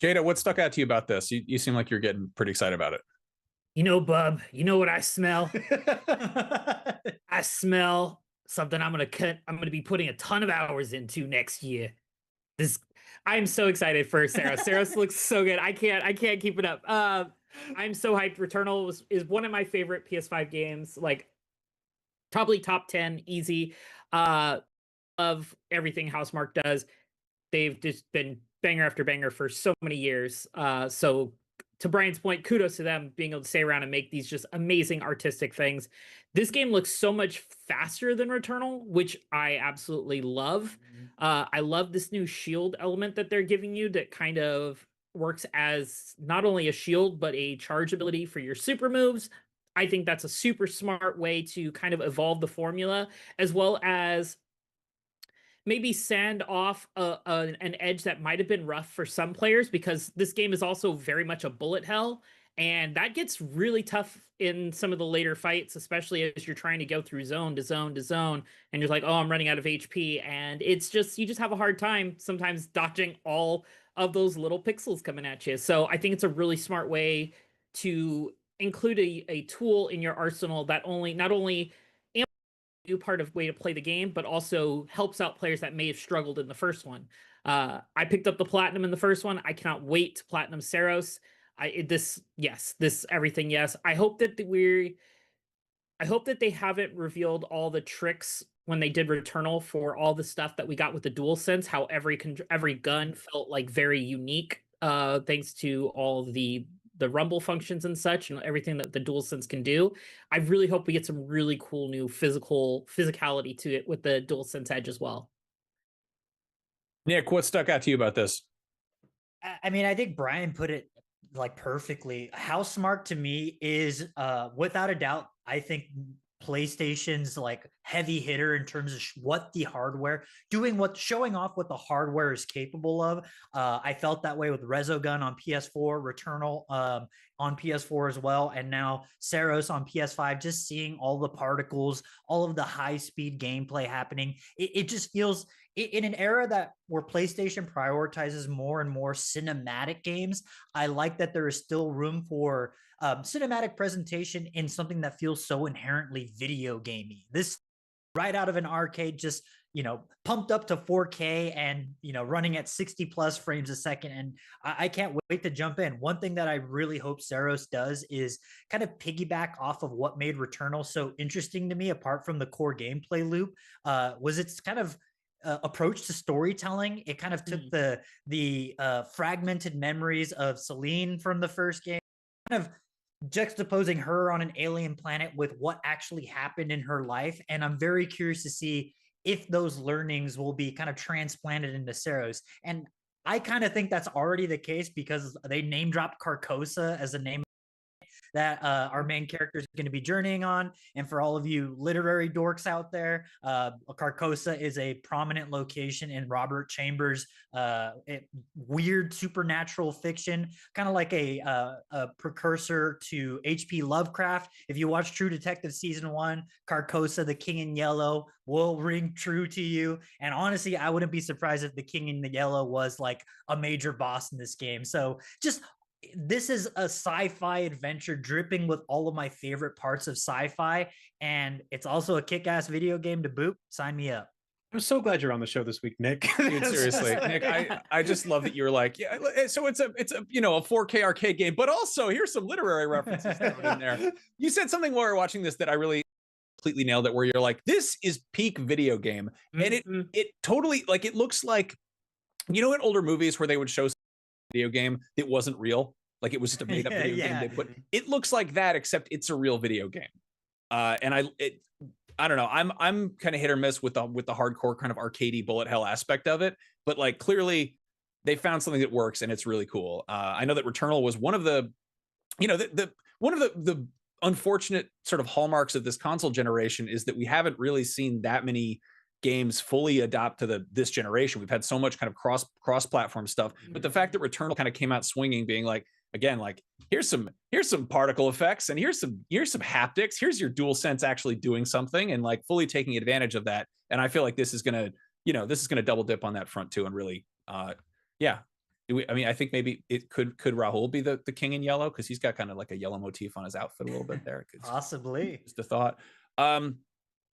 Jada, what stuck out to you about this? You seem like you're getting pretty excited about it. You know, bub, you know what I smell? I smell something I'm gonna be putting a ton of hours into next year. I'm so excited for Saros. Saros looks so good. I can't keep it up. I'm so hyped. Returnal is one of my favorite PS5 games. Like, probably top 10 easy. Of everything Housemarque does. They've just been banger after banger for so many years. So to Brian's point, kudos to them being able to stay around and make these just amazing artistic things. This game looks so much faster than Returnal, which I absolutely love. I love this new shield element that they're giving you that kind of works as not only a shield, but a charge ability for your super moves. I think that's a super smart way to kind of evolve the formula, as well as maybe sand off an edge that might have been rough for some players, because this game is also very much a bullet hell. And that gets really tough in some of the later fights, especially as you're trying to go through zone to zone to zone, and you're like, oh, I'm running out of HP. And it's just, you just have a hard time sometimes dodging all of those little pixels coming at you. So I think it's a really smart way to include a tool in your arsenal that not only new part of way to play the game, but also helps out players that may have struggled in the first one. I picked up the platinum in the first one. I cannot wait to platinum Saros. This everything. Yes. I hope that they haven't revealed all the tricks when they did Returnal for all the stuff that we got with the DualSense, how every gun felt like very unique, thanks to all the rumble functions and such, and everything that the DualSense can do. I really hope we get some really cool new physicality to it with the DualSense Edge as well. Nick, what stuck out to you about this? I mean, I think Brian put it like perfectly. How smart to me is, without a doubt, I think PlayStation's like heavy hitter in terms of what the hardware showing off what the hardware is capable of. I felt that way with Resogun on PS4, Returnal on PS4 as well, and now Saros on PS5. Just seeing all the particles, all of the high speed gameplay happening, it just feels in an era where PlayStation prioritizes more and more cinematic games. I like that there is still room for cinematic presentation in something that feels so inherently video gamey. This right out of an arcade, just, pumped up to 4K and, running at 60 plus frames a second. And I can't wait to jump in. One thing that I really hope Saros does is kind of piggyback off of what made Returnal so interesting to me, apart from the core gameplay loop, was its kind of approach to storytelling. It kind of took the fragmented memories of Celine from the first game, kind of juxtaposing her on an alien planet with what actually happened in her life. And I'm very curious to see if those learnings will be kind of transplanted into Saros. And I kind of think that's already the case, because they name dropped Carcosa as a name that our main character is going to be journeying on. And for all of you literary dorks out there, Carcosa is a prominent location in Robert Chambers' weird supernatural fiction, kind of like a precursor to H.P. Lovecraft. If you watch True Detective Season 1, Carcosa, the King in Yellow, will ring true to you. And honestly, I wouldn't be surprised if the King in the Yellow was like a major boss in this game. So just, this is a sci-fi adventure dripping with all of my favorite parts of sci-fi, and it's also a kick-ass video game to boot. Sign me up. I'm so glad you're on the show this week, Nick. Dude, seriously, Nick, I just love that you're like, yeah, so it's a a 4K arcade game, but also here's some literary references thrown in there. You said something while we were watching this that I really completely nailed it, where you're like, this is peak video game. And it totally, like, it looks like, in older movies where they would show video game that wasn't real, like it was just a made up video game they put. It looks like that, except it's a real video game. And I don't know, I'm kind of hit or miss with the hardcore kind of arcadey bullet hell aspect of it, but like clearly they found something that works and it's really cool. I know that Returnal was one of the one of the unfortunate sort of hallmarks of this console generation is that we haven't really seen that many games fully adopt to this generation. We've had so much kind of cross-platform stuff, but the fact that Returnal kind of came out swinging, being like, again, like here's some particle effects and here's some haptics. Here's your DualSense actually doing something and like fully taking advantage of that. And I feel like this is gonna double dip on that front too. And really, I mean, I think maybe it could Rahul be the King in Yellow, because he's got kind of like a yellow motif on his outfit a little bit there. Possibly. Just a thought.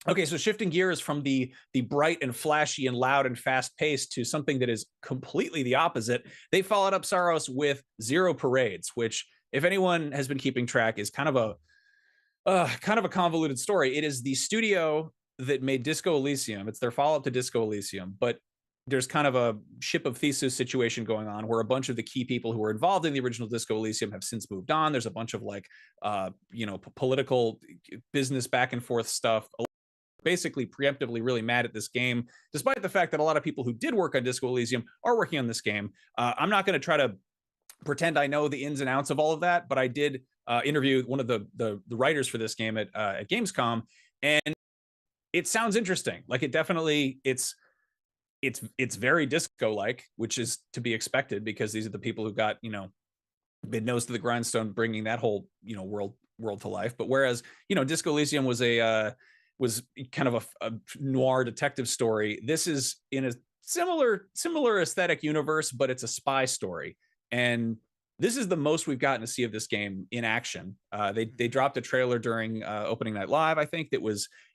Okay, so shifting gears from the bright and flashy and loud and fast paced to something that is completely the opposite. They followed up Saros with Zero Parades, which, if anyone has been keeping track, is kind of a convoluted story. It is the studio that made Disco Elysium. It's their follow-up to Disco Elysium, but there's kind of a ship of Theseus situation going on where a bunch of the key people who were involved in the original Disco Elysium have since moved on. There's a bunch of like, political business back and forth stuff. Basically preemptively really mad at this game, despite the fact that a lot of people who did work on Disco Elysium are working on this game. I'm not going to try to pretend I know the ins and outs of all of that, but I did interview one of the writers for this game at Gamescom, and it sounds interesting. Like it definitely, it's very disco-like, which is to be expected because these are the people who got, been nose to the grindstone, bringing that whole world to life. But whereas Disco Elysium was was kind of a noir detective story, this is in a similar aesthetic universe, but it's a spy story. And this is the most we've gotten to see of this game in action. They dropped a trailer during opening night live, I think, it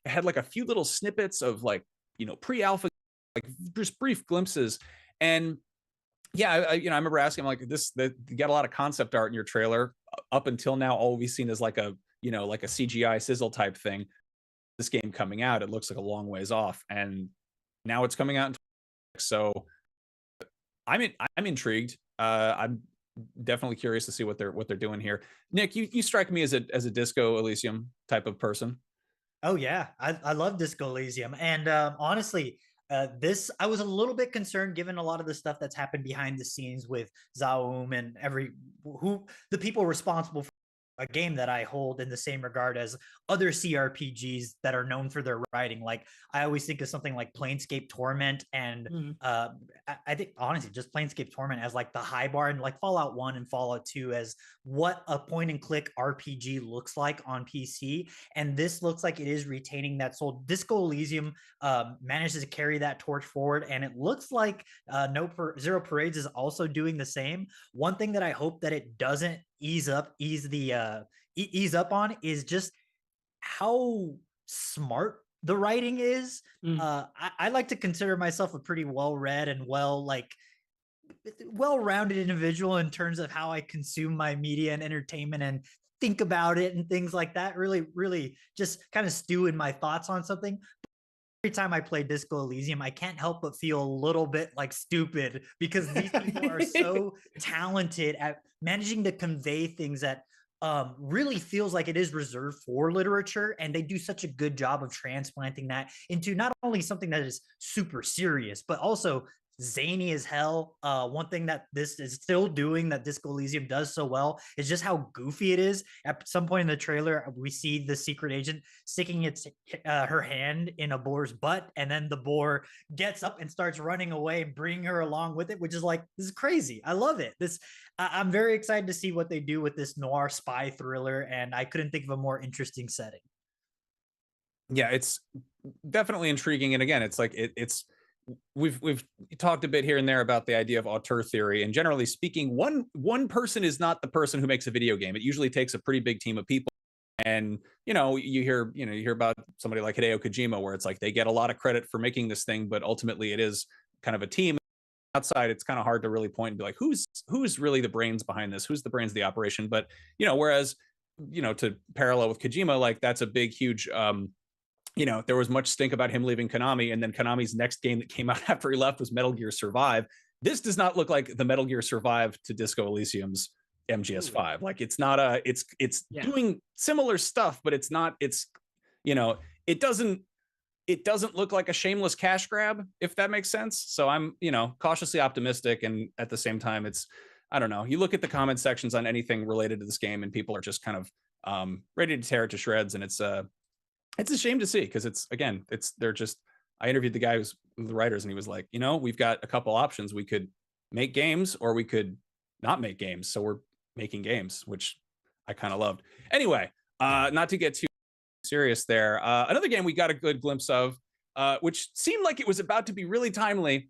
had like a few little snippets of like pre-alpha, like just brief glimpses. And yeah, I remember asking him like, you got a lot of concept art in your trailer. Up until now, all we've seen is like a like a CGI sizzle type thing. This game coming out, it looks like a long ways off, and now it's coming out. So I'm intrigued. I'm definitely curious to see what they're doing here. Nick, you strike me as a Disco Elysium type of person. Oh yeah, I love Disco Elysium, and honestly, this I was a little bit concerned given a lot of the stuff that's happened behind the scenes with Zaum and the people responsible for a game that I hold in the same regard as other CRPGs that are known for their writing. Like I always think of something like Planescape Torment, and I think honestly just Planescape Torment as like the high bar, and like Fallout 1 and Fallout 2 as what a point and click RPG looks like on PC. And this looks like it is retaining that soul. Disco Elysium manages to carry that torch forward, and it looks like Zero Parades is also doing the same. One thing that I hope that it doesn't ease up on is just how smart the writing is. I like to consider myself a pretty well-read and well-rounded individual in terms of how I consume my media and entertainment and think about it and things like that. Really just kind of stew in my thoughts on something. Every time I play Disco Elysium, I can't help but feel a little bit like stupid because these people are so talented at managing to convey things that really feels like it is reserved for literature, and they do such a good job of transplanting that into not only something that is super serious, but also zany as hell. One thing that this is still doing that Disco Elysium does so well is just how goofy it is. At some point in the trailer, we see the secret agent sticking her hand in a boar's butt, and then the boar gets up and starts running away and bringing her along with it, which is like, this is crazy. I love it. I'm very excited to see what they do with this noir spy thriller, and I couldn't think of a more interesting setting. Yeah, it's definitely intriguing, and again, it's like we've talked a bit here and there about the idea of auteur theory, and generally speaking, one person is not the person who makes a video game. It usually takes a pretty big team of people. And you hear about somebody like Hideo Kojima, where it's like they get a lot of credit for making this thing, but ultimately it is kind of a team. Outside, it's kind of hard to really point and be like, who's really the brains behind this? Who's the brains of the operation? But whereas to parallel with Kojima, like that's a big, huge there was much stink about him leaving Konami, and then Konami's next game that came out after he left was Metal Gear Survive. This does not look like the Metal Gear Survive to Disco Elysium's MGS5. Like it's not it's doing similar stuff, but it's not, it doesn't look like a shameless cash grab, if that makes sense. So I'm, cautiously optimistic. And at the same time, I don't know, you look at the comment sections on anything related to this game and people are just kind of ready to tear it to shreds. And it's a shame to see, because I interviewed the guy who's the writers, and he was like, we've got a couple options. We could make games or we could not make games. So we're making games, which I kind of loved. Anyway, not to get too serious there. Another game we got a good glimpse of, which seemed like it was about to be really timely.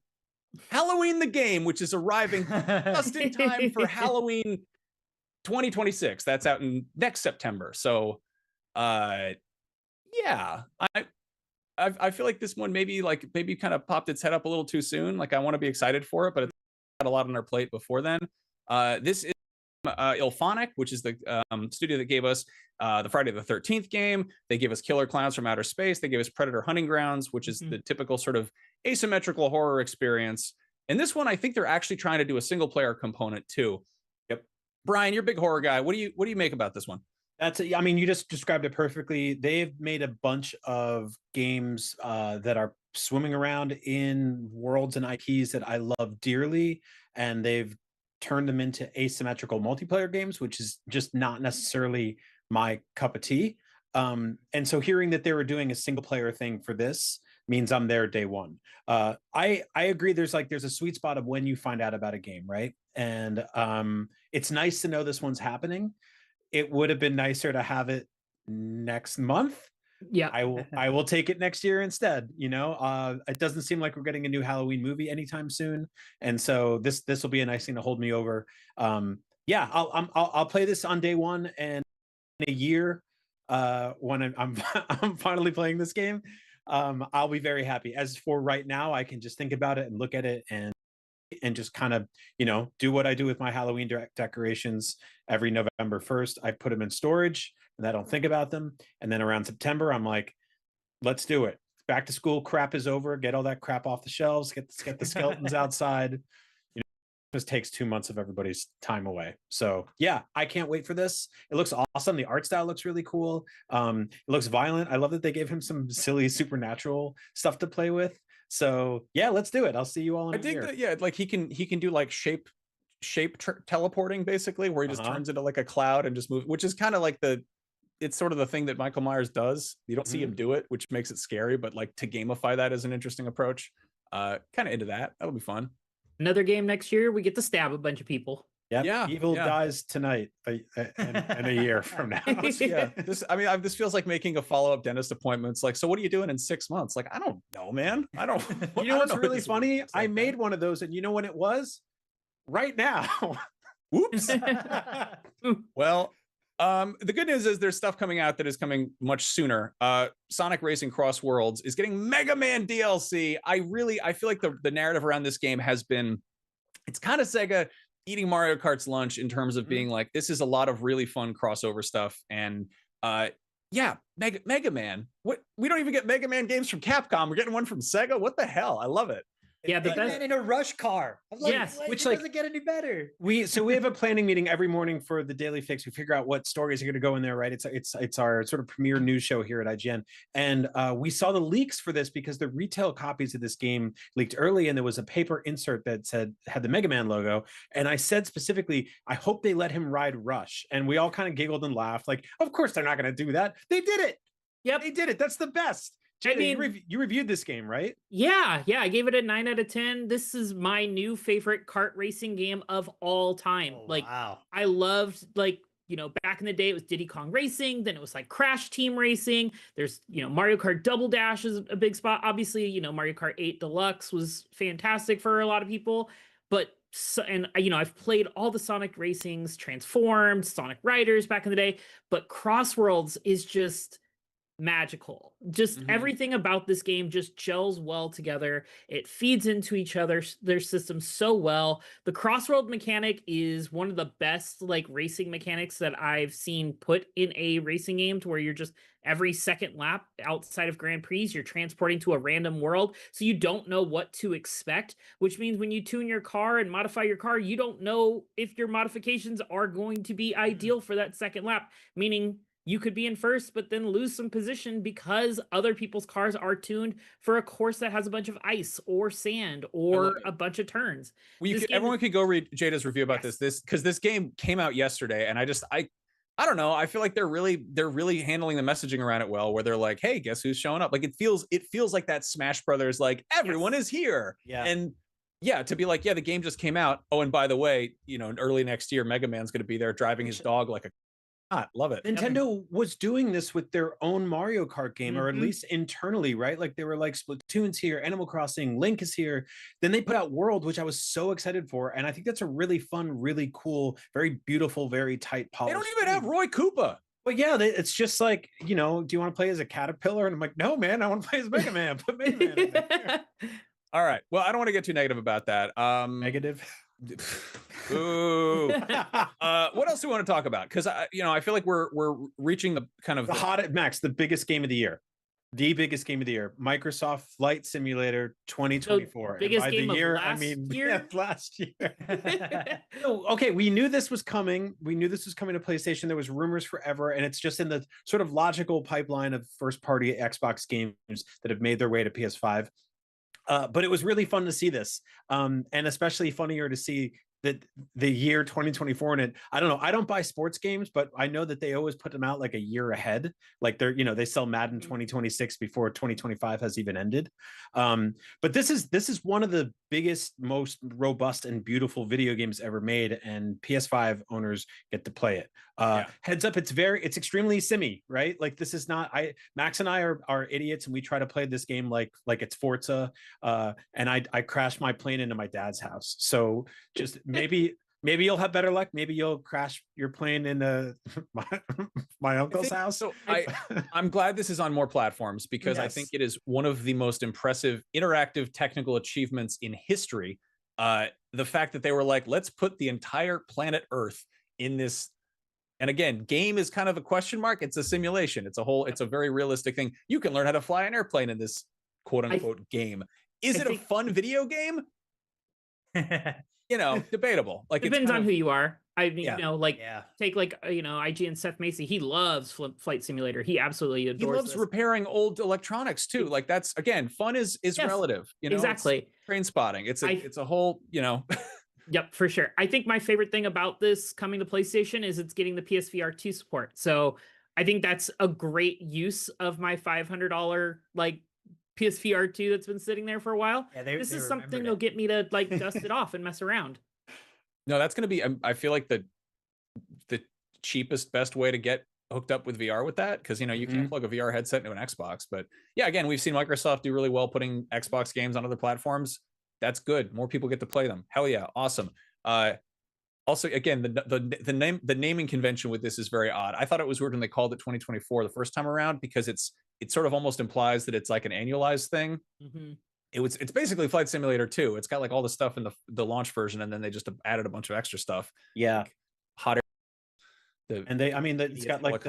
Halloween the game, which is arriving just in time for Halloween 2026. That's out in next September. So yeah, I feel like this one maybe kind of popped its head up a little too soon. Like I want to be excited for it, but it's got a lot on our plate before then. This is Ilphonic, which is the studio that gave us the Friday the 13th game. They gave us Killer Clowns from Outer Space. They gave us Predator Hunting Grounds, which is the typical sort of asymmetrical horror experience. And this one, I think they're actually trying to do a single player component too. Yep. Brian, you're a big horror guy. What do you make about this one? You just described it perfectly. They've made a bunch of games that are swimming around in worlds and IPs that I love dearly, and they've turned them into asymmetrical multiplayer games, which is just not necessarily my cup of tea. And so hearing that they were doing a single player thing for this means I'm there day one. I agree. There's a sweet spot of when you find out about a game, right? and it's nice to know this one's happening. It would have been nicer to have it next month. Yeah, I will take it next year instead. It doesn't seem like we're getting a new Halloween movie anytime soon, and so this will be a nice thing to hold me over. Yeah, I'll play this on day one, and in a year, when I'm finally playing this game, I'll be very happy. As for right now, I can just think about it and look at it and just kind of do what I do with my Halloween decorations. Every November 1st, I put them in storage and I don't think about them. And then around September, I'm like, let's do it. Back to school crap is over. Get all that crap off the shelves. Get the skeletons outside. This takes 2 months of everybody's time away. So yeah, I can't wait for this. It looks awesome. The art style looks really cool. It looks violent. I love that they gave him some silly supernatural stuff to play with. So yeah, let's do it. I'll see you all in a year. That, yeah, like he can do like shape teleporting, basically, where he just turns into like a cloud and just moves, which is kind of like it's sort of the thing that Michael Myers does. You don't see him do it, which makes it scary, but like to gamify that is an interesting approach. Kind of into that. That'll be fun. Another game next year, we get to stab a bunch of people. Yep. Yeah, Evil dies tonight in a year from now. Yeah, this feels like making a follow-up dentist appointment. It's like, so what are you doing in 6 months? Like, I don't know, man. I don't. You know what's really funny? I made one of those, and you know when it was? Right now. Whoops. Well, the good news is there's stuff coming out that is coming much sooner. Sonic Racing Cross Worlds is getting Mega Man DLC. I feel like the narrative around this game has been, it's kind of Sega eating Mario Kart's lunch in terms of being like, this is a lot of really fun crossover stuff. And yeah, Mega Man. What, we don't even get Mega Man games from Capcom. We're getting one from Sega. What the hell? I love it. Yeah, the best in a rush car. I'm like, yes, which doesn't get any better. We have a planning meeting every morning for the Daily Fix. We figure out what stories are going to go in there, right? It's our sort of premier news show here at IGN, and we saw the leaks for this because the retail copies of this game leaked early, and there was a paper insert that had the Mega Man logo, and I said specifically, I hope they let him ride Rush, and we all kind of giggled and laughed, like, of course they're not going to do that. They did it. Yep, they did it. That's the best. Jada, I mean, you reviewed this game, right? Yeah, I gave it a 9 out of 10. This is my new favorite kart racing game of all time. Wow. I loved, back in the day, it was Diddy Kong Racing, then it was like Crash Team Racing. There's, Mario Kart Double Dash is a big spot. Obviously, Mario Kart 8 Deluxe was fantastic for a lot of people. But, I've played all the Sonic Racings, Transformed, Sonic Riders back in the day. But Cross Worlds is just magical. Just everything about this game just gels well together. It feeds into each other, their systems so well. The crossworld mechanic is one of the best racing mechanics that I've seen put in a racing game, to where you're just every second lap outside of Grand Prix, you're transporting to a random world, so you don't know what to expect, which means when you tune your car and modify your car, you don't know if your modifications are going to be ideal for that second lap, meaning you could be in first, but then lose some position because other people's cars are tuned for a course that has a bunch of ice or sand or a bunch of turns. Well, everyone could go read Jada's review about this because this game came out yesterday, and I don't know. I feel like they're really handling the messaging around it well, where they're like, hey, guess who's showing up? Like it feels like that Smash Brothers, like everyone is here. Yeah. And yeah, to be like, yeah, the game just came out. Oh, and by the way, early next year, Mega Man's going to be there driving his dog like a love it. Nintendo was doing this with their own Mario Kart game, or at least internally, right? Like they were like, Splatoon's here, Animal Crossing, Link is here. Then they put out World, which I was so excited for, and I think that's a really fun, really cool, very beautiful, very tight polished. They don't even have Roy Koopa. But yeah, it's just like, do you want to play as a caterpillar? And I'm like, no, man, I want to play as Mega Man. Put Mega Man in there. All right. Well, I don't want to get too negative about that. Negative. Ooh. What else do we want to talk about? Because I feel like we're reaching the kind of the biggest game of the year. The biggest game of the year, Microsoft Flight Simulator 2024. So biggest game of year, last year. Okay, we knew this was coming. We knew this was coming to PlayStation. There was rumors forever, and it's just in the sort of logical pipeline of first-party Xbox games that have made their way to PS5. But it was really fun to see this, and especially funnier to see that the year 2024 and I don't know, I don't buy sports games, but I know that they always put them out like a year ahead. Like they're, they sell Madden 2026 before 2025 has even ended. But this is one of the biggest, most robust and beautiful video games ever made, and PS5 owners get to play it. Heads up, it's extremely simmy, right? Like this is not, Max and I are idiots, and we try to play this game like it's Forza, and I crashed my plane into my dad's house. So just maybe you'll have better luck. Maybe you'll crash your plane into my uncle's house. So I'm glad this is on more platforms, because I think it is one of the most impressive interactive technical achievements in history. The fact that they were like, let's put the entire planet Earth in this. And again, game is kind of a question mark. It's a simulation. It's a very realistic thing. You can learn how to fly an airplane in this quote unquote game. Is it a fun video game? Debatable. Like, depends on who you are. I mean, take IGN Seth Macy. He loves Flight Simulator. He absolutely adores. He loves repairing old electronics too. Like that's, again, fun is relative. Exactly. Train spotting. It's a whole. Yep, for sure. I think my favorite thing about this coming to PlayStation is it's getting the PSVR 2 support. So I think that's a great use of my $500 PSVR 2 that's been sitting there for a while. Yeah, this is something that'll get me to dust it off and mess around. No, that's going to be, I feel like the cheapest, best way to get hooked up with VR with that, because, you can't plug a VR headset into an Xbox. But yeah, again, we've seen Microsoft do really well putting Xbox games on other platforms. That's good. More people get to play them. Hell yeah. Awesome. Also, again, the naming convention with this is very odd. I thought it was weird when they called it 2024 the first time around, because it sort of almost implies that it's like an annualized thing. Mm-hmm. It's basically Flight Simulator 2. It's got like all the stuff in the launch version, and then they just added a bunch of extra stuff. Yeah. Like hot air. It's got like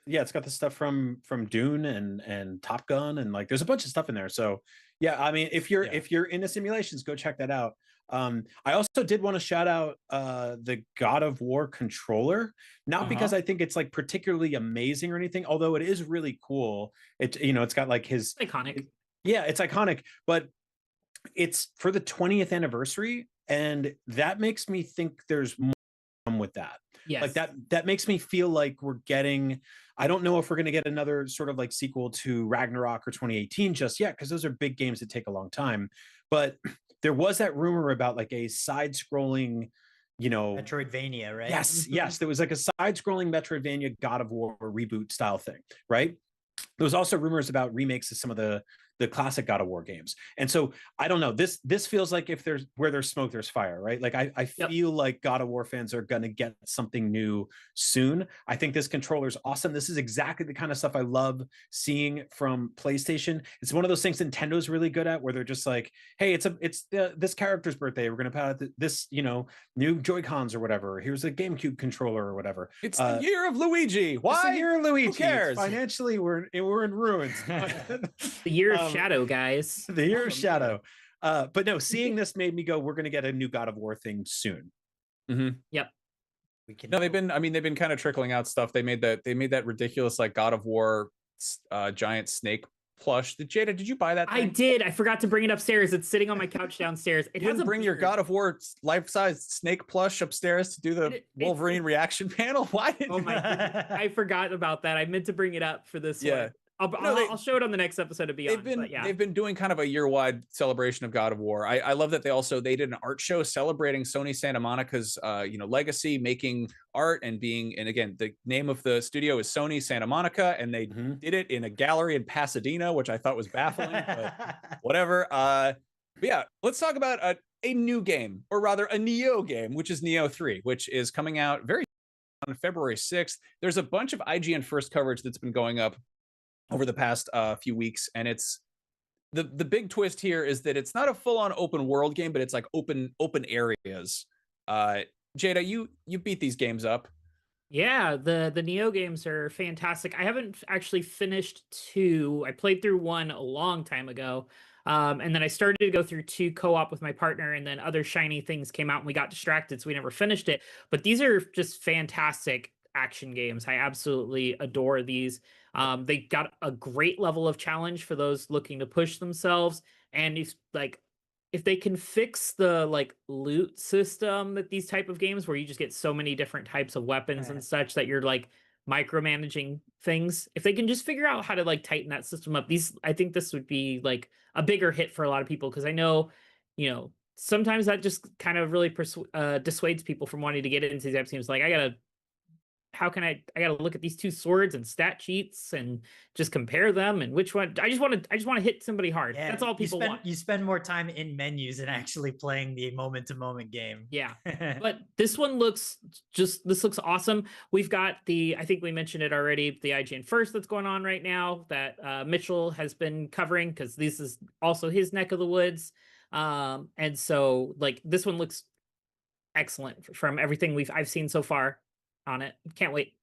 it's got the stuff from Dune and Top Gun, and there's a bunch of stuff in there. So yeah, I mean, if you're into simulations, go check that out. I also did want to shout out the God of War controller, not because I think it's particularly amazing or anything, although it is really cool. It's got his iconic. Yeah, it's iconic, but it's for the 20th anniversary, and that makes me think there's more with that. Yes. That makes me feel like we're getting, I don't know if we're going to get another sort of sequel to Ragnarok or 2018 just yet, because those are big games that take a long time. But there was that rumor about a side-scrolling, Metroidvania, right? Yes, there was a side-scrolling Metroidvania God of War reboot style thing, right? There was also rumors about remakes of some of the classic God of War games. And so I don't know, this feels like where there's smoke, there's fire, right? I feel like God of War fans are going to get something new soon. I think this controller is awesome. This is exactly the kind of stuff I love seeing from PlayStation. It's one of those things Nintendo's really good at, where they're just like, hey, it's this character's birthday, we're going to put out this, new Joy-Cons or whatever. Here's a GameCube controller or whatever. It's the year of Luigi. Why? It's the year of Luigi. Who cares? Financially, we're in ruins. The year of Shadow, guys. The year of Shadow. But no, seeing this made me go, we're going to get a new God of War thing soon. Mm-hmm. Yep. No, they've been kind of trickling out stuff. They made that ridiculous God of War giant snake plush. Jada, did you buy that thing? I did. I forgot to bring it upstairs. It's sitting on my couch downstairs. It doesn't bring your God of War life-size snake plush upstairs to do the Wolverine reaction panel. Why? Oh my goodness. I forgot about that. I meant to bring it up for this one. I'll show it on the next episode of Beyond. They've been doing kind of a year-wide celebration of God of War. I love that they did an art show celebrating Sony Santa Monica's legacy, making art and again, the name of the studio is Sony Santa Monica, and they did it in a gallery in Pasadena, which I thought was baffling, but whatever. But yeah, let's talk about a new game, or rather a Neo game, which is Neo 3, which is coming out very on February 6th. There's a bunch of IGN first coverage that's been going up over the past few weeks, and it's the big twist here is that it's not a full-on open world game, but it's open areas. Jada, you beat these games up. Yeah, the Neo games are fantastic. I haven't actually finished 2. I played through 1 a long time ago, and then I started to go through 2 co-op with my partner, and then other shiny things came out and we got distracted, so we never finished it. But these are just fantastic action games. I absolutely adore these. They got a great level of challenge for those looking to push themselves, and it's if they can fix the like loot system that these type of games where you just get so many different types of weapons and such that you're like micromanaging things, if they can just figure out how to like tighten that system up, I think this would be like a bigger hit for a lot of people, because I know, you know, sometimes that just kind of really dissuades people from wanting to get into these type of games. Like, I gotta look at these two swords and stat sheets and just compare them and which one. I just want to hit somebody hard. Yeah, That's all people want. You spend more time in menus than actually playing the moment-to-moment game. Yeah, but this looks awesome. We've got I think we mentioned it already, the IGN First that's going on right now that Mitchell has been covering, because this is also his neck of the woods. And so like this one looks excellent from everything I've seen so far on it. Can't wait.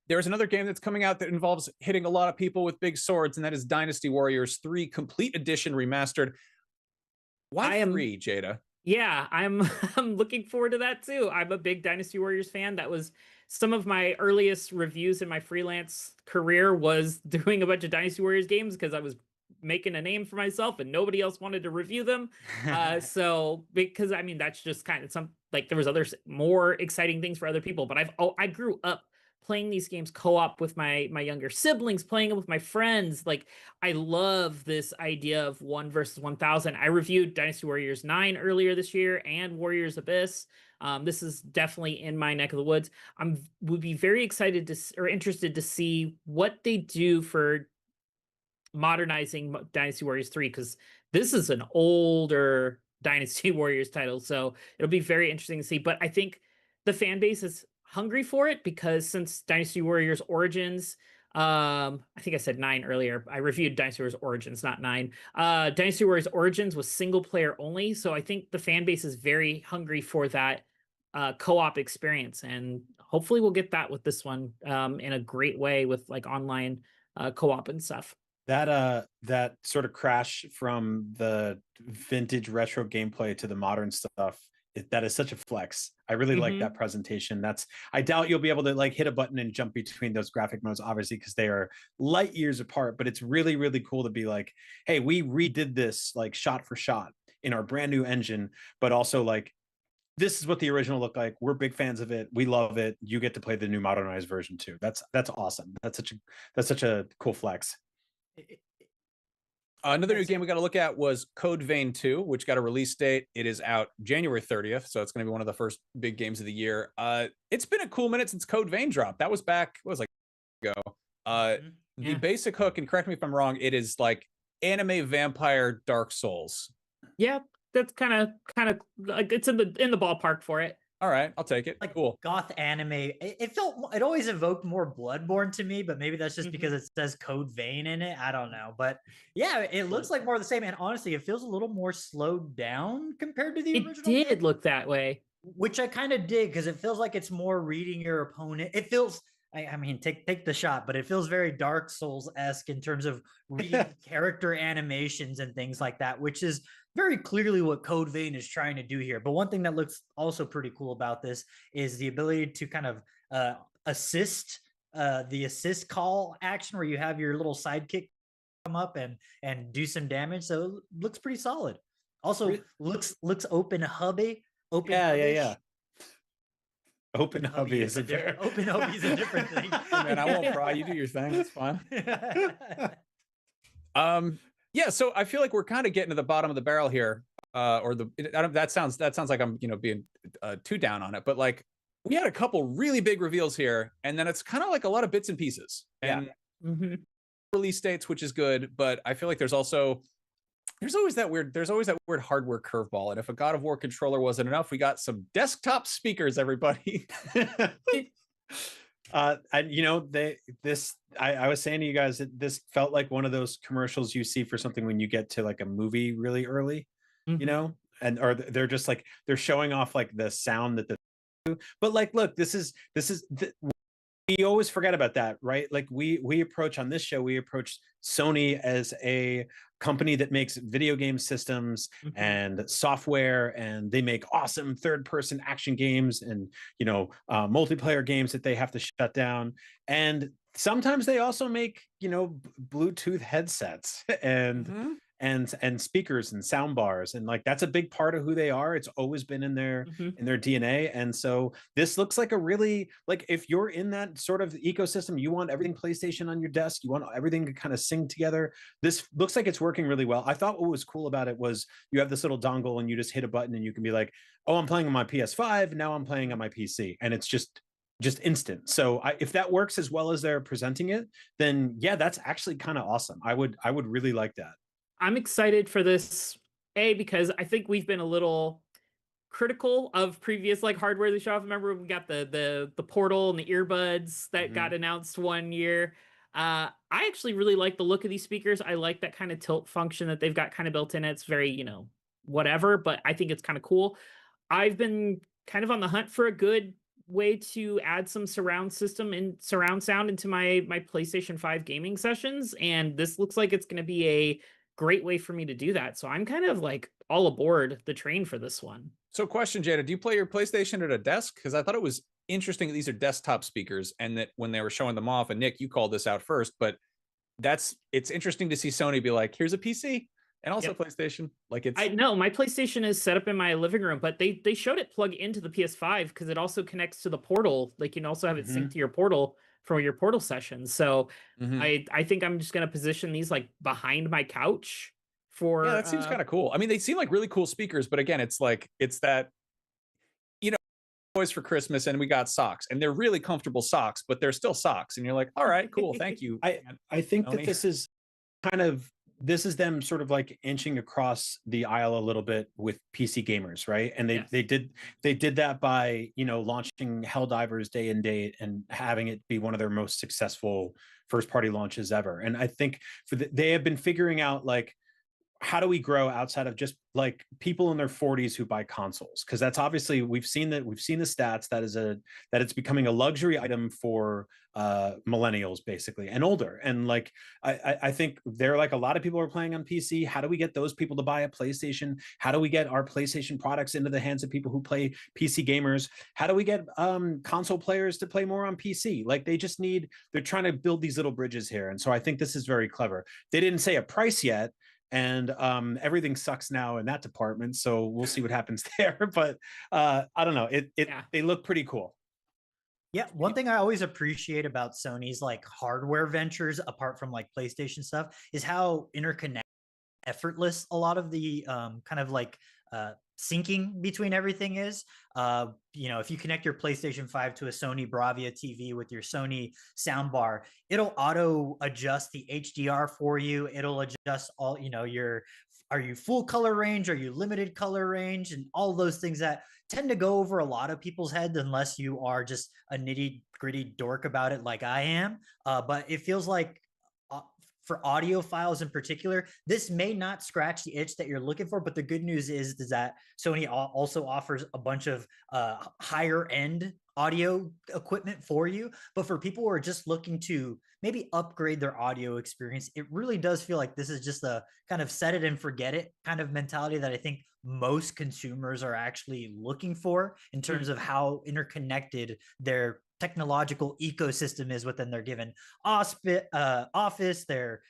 There's another game that's coming out that involves hitting a lot of people with big swords, and that is Dynasty Warriors 3 Complete Edition Remastered. Why 3, Jada? Yeah, I'm looking forward to that too. I'm a big Dynasty Warriors fan. That was some of my earliest reviews in my freelance career, was doing a bunch of Dynasty Warriors games because I was making a name for myself and nobody else wanted to review them. So because I mean, that's just kind of there was other more exciting things for other people, but I grew up playing these games co-op with my younger siblings, playing them with my friends. Like, I love this idea of 1 versus 1,000. I reviewed Dynasty Warriors 9 earlier this year and Warriors Abyss. This is definitely in my neck of the woods. Would be very excited interested to see what they do for modernizing Dynasty Warriors 3, because this is an older Dynasty Warriors title, so it'll be very interesting to see. But I think the fan base is hungry for it, because since Dynasty Warriors Origins, I think I said 9 earlier. I reviewed Dynasty Warriors Origins, not 9. Dynasty Warriors Origins was single player only, so I think the fan base is very hungry for that co-op experience, and hopefully we'll get that with this one in a great way with like online co-op and stuff. That sort of crash from the vintage retro gameplay to the modern stuff, that is such a flex. I really like that presentation. I doubt you'll be able to like hit a button and jump between those graphic modes, obviously, because they are light years apart, but it's really, really cool to be like, hey, we redid this like shot for shot in our brand new engine, but also like, this is what the original looked like. We're big fans of it. We love it. You get to play the new modernized version too. That's awesome. That's such a cool flex. Another new game we got to look at was Code Vein 2, which got a release date. It is out January 30th, so it's going to be one of the first big games of the year. It's been a cool minute since Code Vein dropped. That was back, what was it, ago? The basic hook, and correct me if I'm wrong, it is like anime vampire Dark Souls. Yeah, that's kind of like it's in the ballpark for it. All right, I'll take it. Like cool. Goth anime. It always evoked more Bloodborne to me, but maybe that's just because it says Code Vein in it. I don't know. But yeah, it looks like more of the same. And honestly, it feels a little more slowed down compared to the original. It did look that way. Which I kind of dig, because it feels like it's more reading your opponent. It feels, I mean, take the shot, but it feels very Dark Souls-esque in terms of reading character animations and things like that, which is very clearly what Code Vein is trying to do here. But one thing that looks also pretty cool about this is the ability to kind of assist the assist call action, where you have your little sidekick come up and do some damage. So it looks pretty solid. Also looks open hubby. Yeah. Open hubby is a different. Open hubby is a different thing. Man, I won't pry. You do your thing. That's fine. Yeah, so I feel like we're kind of getting to the bottom of the barrel here, that sounds like I'm being too down on it, but like we had a couple really big reveals here, and then it's kind of like a lot of bits and pieces, and release dates, which is good, but I feel like there's always that weird hardware curveball, and if a God of War controller wasn't enough, we got some desktop speakers, everybody. And I was saying to you guys that this felt like one of those commercials you see for something when you get to like a movie really early, or they're just like, they're showing off like the sound that but like, look, we always forget about that, right? Like we approach on this show, we approach Sony as a company that makes video game systems and software, and they make awesome third-person action games and multiplayer games that they have to shut down. And sometimes they also make Bluetooth headsets and and speakers and sound bars, and like that's a big part of who they are. It's always been in their DNA. And so this looks like a really, like, if you're in that sort of ecosystem, you want everything PlayStation on your desk, you want everything to kind of sing together. This looks like it's working really well. I thought what was cool about it was you have this little dongle and you just hit a button and you can be like, oh, I'm playing on my PS5, now I'm playing on my PC, and it's just instant. So if that works as well as they're presenting it, then yeah, that's actually kind of awesome. I would really like that. I'm excited for this, because I think we've been a little critical of previous like hardware they show off. Remember, we got the portal and the earbuds that got announced one year. I actually really like the look of these speakers. I like that kind of tilt function that they've got kind of built in. It's very, whatever, but I think it's kind of cool. I've been kind of on the hunt for a good way to add some surround system and surround sound into my PlayStation 5 gaming sessions, and this looks like it's going to be a great way for me to do that. So I'm kind of like all aboard the train for this one. So question, Jada, do you play your PlayStation at a desk? Because I thought it was interesting that these are desktop speakers, and that when they were showing them off, and Nick, you called this out first, but it's interesting to see Sony be like, here's a PC and also PlayStation. Like, it's, I know my PlayStation is set up in my living room, but they showed it plug into the PS5 because it also connects to the portal. Like, you can also have it sync to your portal for your portal sessions. So I think I'm just going to position these like behind my couch for. Yeah, that seems kind of cool. I mean, they seem like really cool speakers, but again, it's like, it's that, toys for Christmas and we got socks, and they're really comfortable socks, but they're still socks. And you're like, all right, cool. Thank you. I think that this is them sort of like inching across the aisle a little bit with PC gamers, right? And they did that by, launching Helldivers day and date and having it be one of their most successful first party launches ever. And I think they have been figuring out, like, how do we grow outside of just like people in their 40s who buy consoles? Because that's obviously, we've seen the stats that it's becoming a luxury item for millennials basically and older. And like I think there are like a lot of people are playing on PC. How do we get those people to buy a PlayStation? How do we get our PlayStation products into the hands of people who play PC gamers? How do we get console players to play more on PC? Like, they're trying to build these little bridges here. And so I think this is very clever. They didn't say a price yet, and everything sucks now in that department, so we'll see what happens there. But I don't know, they look pretty cool. Yeah, one thing I always appreciate about Sony's like hardware ventures, apart from like PlayStation stuff, is how interconnected, effortless a lot of the kind of like syncing between everything is. If you connect your PlayStation 5 to a Sony Bravia TV with your Sony soundbar, it'll auto adjust the HDR for you. It'll adjust all, are you full color range? Are you limited color range? And all those things that tend to go over a lot of people's heads unless you are just a nitty gritty dork about it like I am. But it feels like for audio files in particular, this may not scratch the itch that you're looking for, but the good news is that Sony also offers a bunch of higher end audio equipment for you. But for people who are just looking to maybe upgrade their audio experience, it really does feel like this is just a kind of set it and forget it kind of mentality that I think most consumers are actually looking for in terms of how interconnected their technological ecosystem is within their given office, their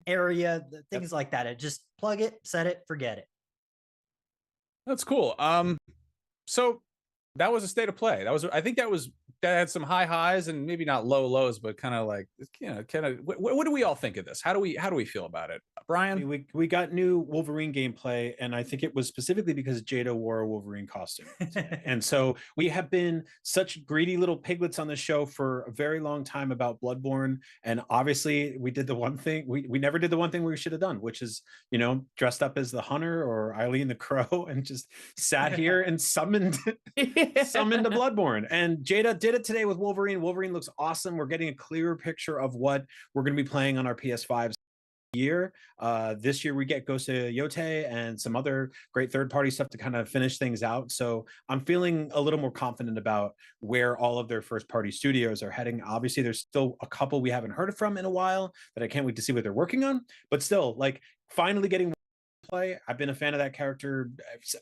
area, things like that. It just plug it, set it, forget it. That's cool. So that was a state of play. I think that had some high highs and maybe not low lows, but kind of like, what do we all think of this? How do we feel about it? Brian? We got new Wolverine gameplay, and I think it was specifically because Jada wore a Wolverine costume. And so we have been such greedy little piglets on the show for a very long time about Bloodborne. And obviously we did the one thing, we never did the one thing we should have done, which is, dressed up as the hunter or Eileen the Crow and just sat here and summoned the Bloodborne. And Jada did it today with Wolverine. Wolverine looks awesome. We're getting a clearer picture of what we're going to be playing on our PS5s year. This year we get Ghost of Yote and some other great third-party stuff to kind of finish things out. So I'm feeling a little more confident about where all of their first-party studios are heading. Obviously, there's still a couple we haven't heard from in a while that I can't wait to see what they're working on. But still, like, finally getting play. I've been a fan of that character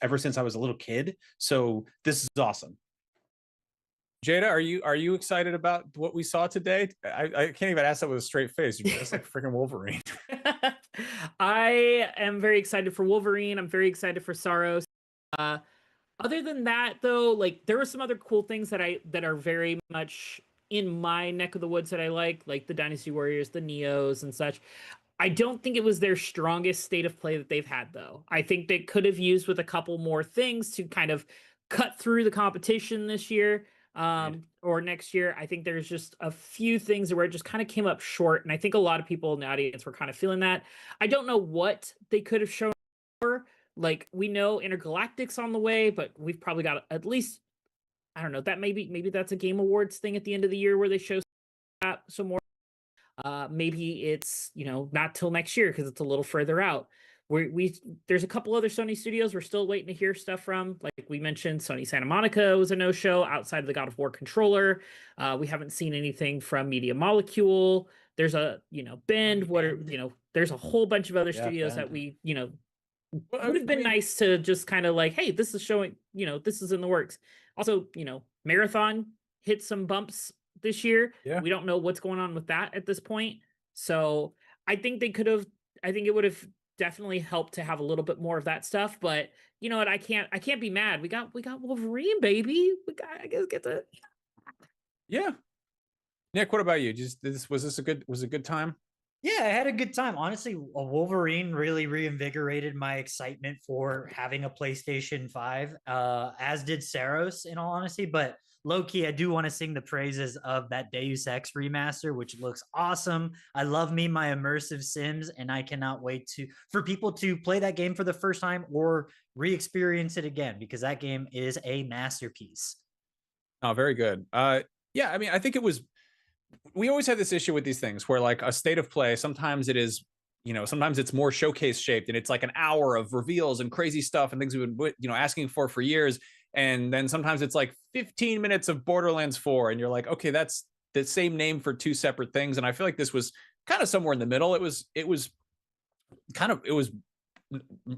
ever since I was a little kid. So this is awesome. Jada, are you excited about what we saw today? I can't even ask that with a straight face. You're just like freaking Wolverine. I am very excited for Wolverine. I'm very excited for Saros. Other than that, though, like there were some other cool things that are very much in my neck of the woods that I like the Dynasty Warriors, the Neos, and such. I don't think it was their strongest state of play that they've had, though. I think they could have used with a couple more things to kind of cut through the competition this year. Or next year. I think there's just a few things where it just kind of came up short, and I think a lot of people in the audience were kind of feeling that. I don't know what they could have shown more. Like, we know Intergalactic's on the way, but we've probably got at least, I don't know, that maybe that's a Game Awards thing at the end of the year where they show some more. Maybe it's, not till next year because it's a little further out. There's a couple other Sony studios we're still waiting to hear stuff from. Like we mentioned, Sony Santa Monica was a no-show outside of the God of War controller. We haven't seen anything from Media Molecule. There's a, Bend, there's a whole bunch of other studios that we, would have been nice to just kind of like, hey, this is showing, this is in the works. Also, Marathon hit some bumps this year. Yeah. We don't know what's going on with that at this point. So I think it would have definitely helped to have a little bit more of that stuff, but you know what, I can't be mad. We got Wolverine, baby. I guess get the Yeah. Nick, what about you? Was this a good time? Yeah, I had a good time. Honestly, Wolverine really reinvigorated my excitement for having a PlayStation 5, as did Saros, in all honesty. But low-key, I do want to sing the praises of that Deus Ex remaster, which looks awesome. I love my immersive Sims, and I cannot wait for people to play that game for the first time or re-experience it again, because that game is a masterpiece. Oh, very good. Yeah, I mean, I think we always have this issue with these things where like a state of play, sometimes it is, sometimes it's more showcase shaped and it's like an hour of reveals and crazy stuff and things we've been, asking for years. And then sometimes it's like 15 minutes of Borderlands 4 and you're like, okay, that's the same name for two separate things. And I feel like this was kind of somewhere in the middle. It was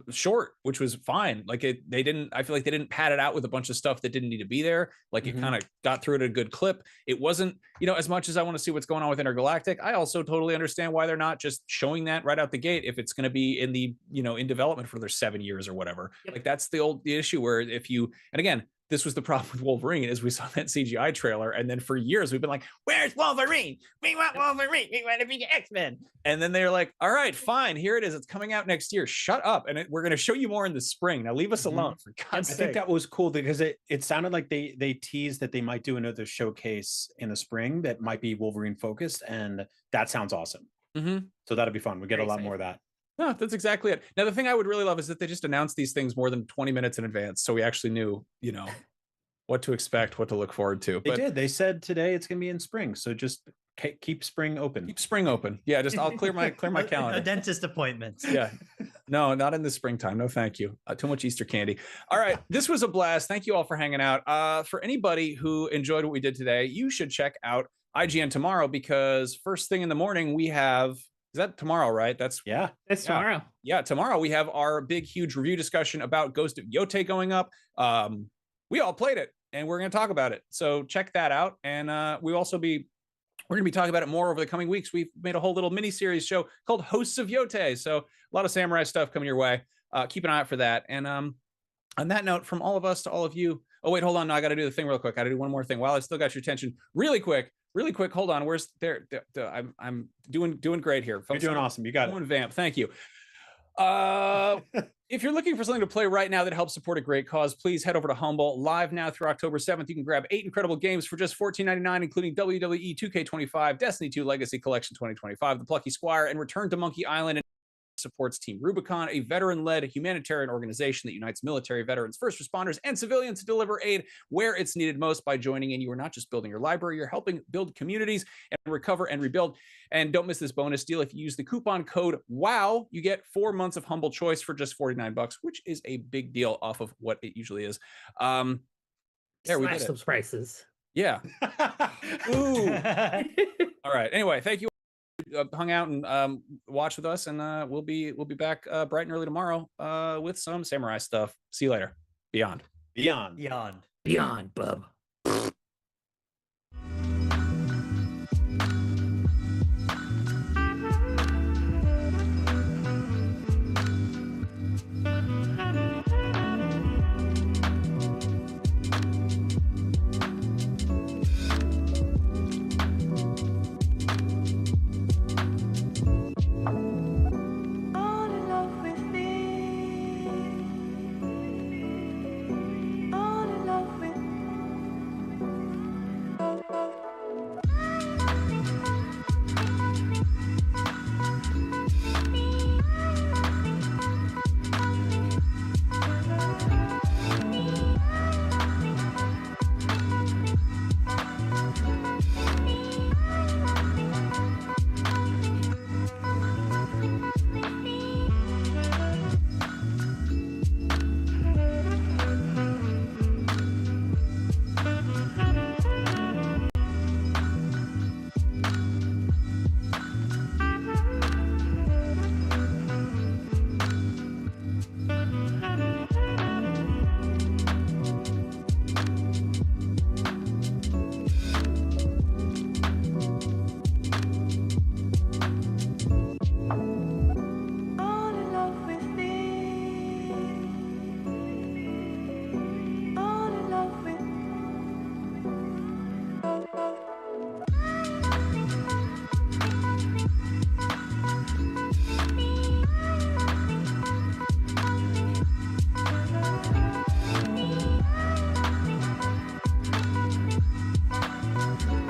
short, which was fine. Like I feel like they didn't pad it out with a bunch of stuff that didn't need to be there. Like it kind of got through at a good clip. It wasn't, as much as I want to see what's going on with Intergalactic, I also totally understand why they're not just showing that right out the gate if it's going to be in the, in development for their 7 years or whatever. Yep. Like that's the issue where and again, this was the problem with Wolverine is we saw that CGI trailer. And then for years we've been like, where's Wolverine? We want Wolverine. We want to be X-Men. And then they're like, all right, fine. Here it is. It's coming out next year. Shut up. And we're going to show you more in the spring. Now leave us alone, for God's sake. I think that was cool because it sounded like they teased that they might do another showcase in the spring that might be Wolverine focused. And that sounds awesome. So that'll be fun. We get a lot more of that. No, that's exactly it. Now, the thing I would really love is that they just announced these things more than 20 minutes in advance. So we actually knew, what to expect, what to look forward to. They did. They said today it's going to be in spring. So just keep spring open. Keep spring open. Yeah, just I'll clear my calendar. A dentist appointments. Yeah. No, not in the springtime. No, thank you. Too much Easter candy. All right. This was a blast. Thank you all for hanging out. For anybody who enjoyed what we did today, you should check out IGN tomorrow because first thing in the morning we have... Is that tomorrow, right? That's tomorrow. Yeah, tomorrow we have our big, huge review discussion about Ghost of Yote going up. We all played it, and we're going to talk about it. So check that out. And we're going to be talking about it more over the coming weeks. We've made a whole little mini-series show called Hosts of Yote. So a lot of samurai stuff coming your way. Keep an eye out for that. And on that note, from all of us to all of you. Oh, wait, hold on. No, I got to do the thing real quick. I got to do one more thing. While I still got your attention, really quick. Hold on. Where's there? I'm doing great here. You're doing awesome. You got it. Vamp. Thank you. If you're looking for something to play right now that helps support a great cause, please head over to Humble. Live now through October 7th. You can grab 8 incredible games for just $14.99, including WWE 2K25, Destiny 2 Legacy Collection 2025, The Plucky Squire, and Return to Monkey Island. Supports Team Rubicon, a veteran-led humanitarian organization that unites military veterans, first responders, and civilians to deliver aid where it's needed most. By joining in, you are not just building your library, you're helping build communities and recover and rebuild. And don't miss this bonus deal. If you use the coupon code WOW, you get 4 months of Humble Choice for just $49, which is a big deal off of what it usually is. There we did some prices. Yeah. Ooh. All right. Anyway, thank you. Hung out and watched with us, and we'll be back bright and early tomorrow with some samurai stuff. See you later. Beyond, bub.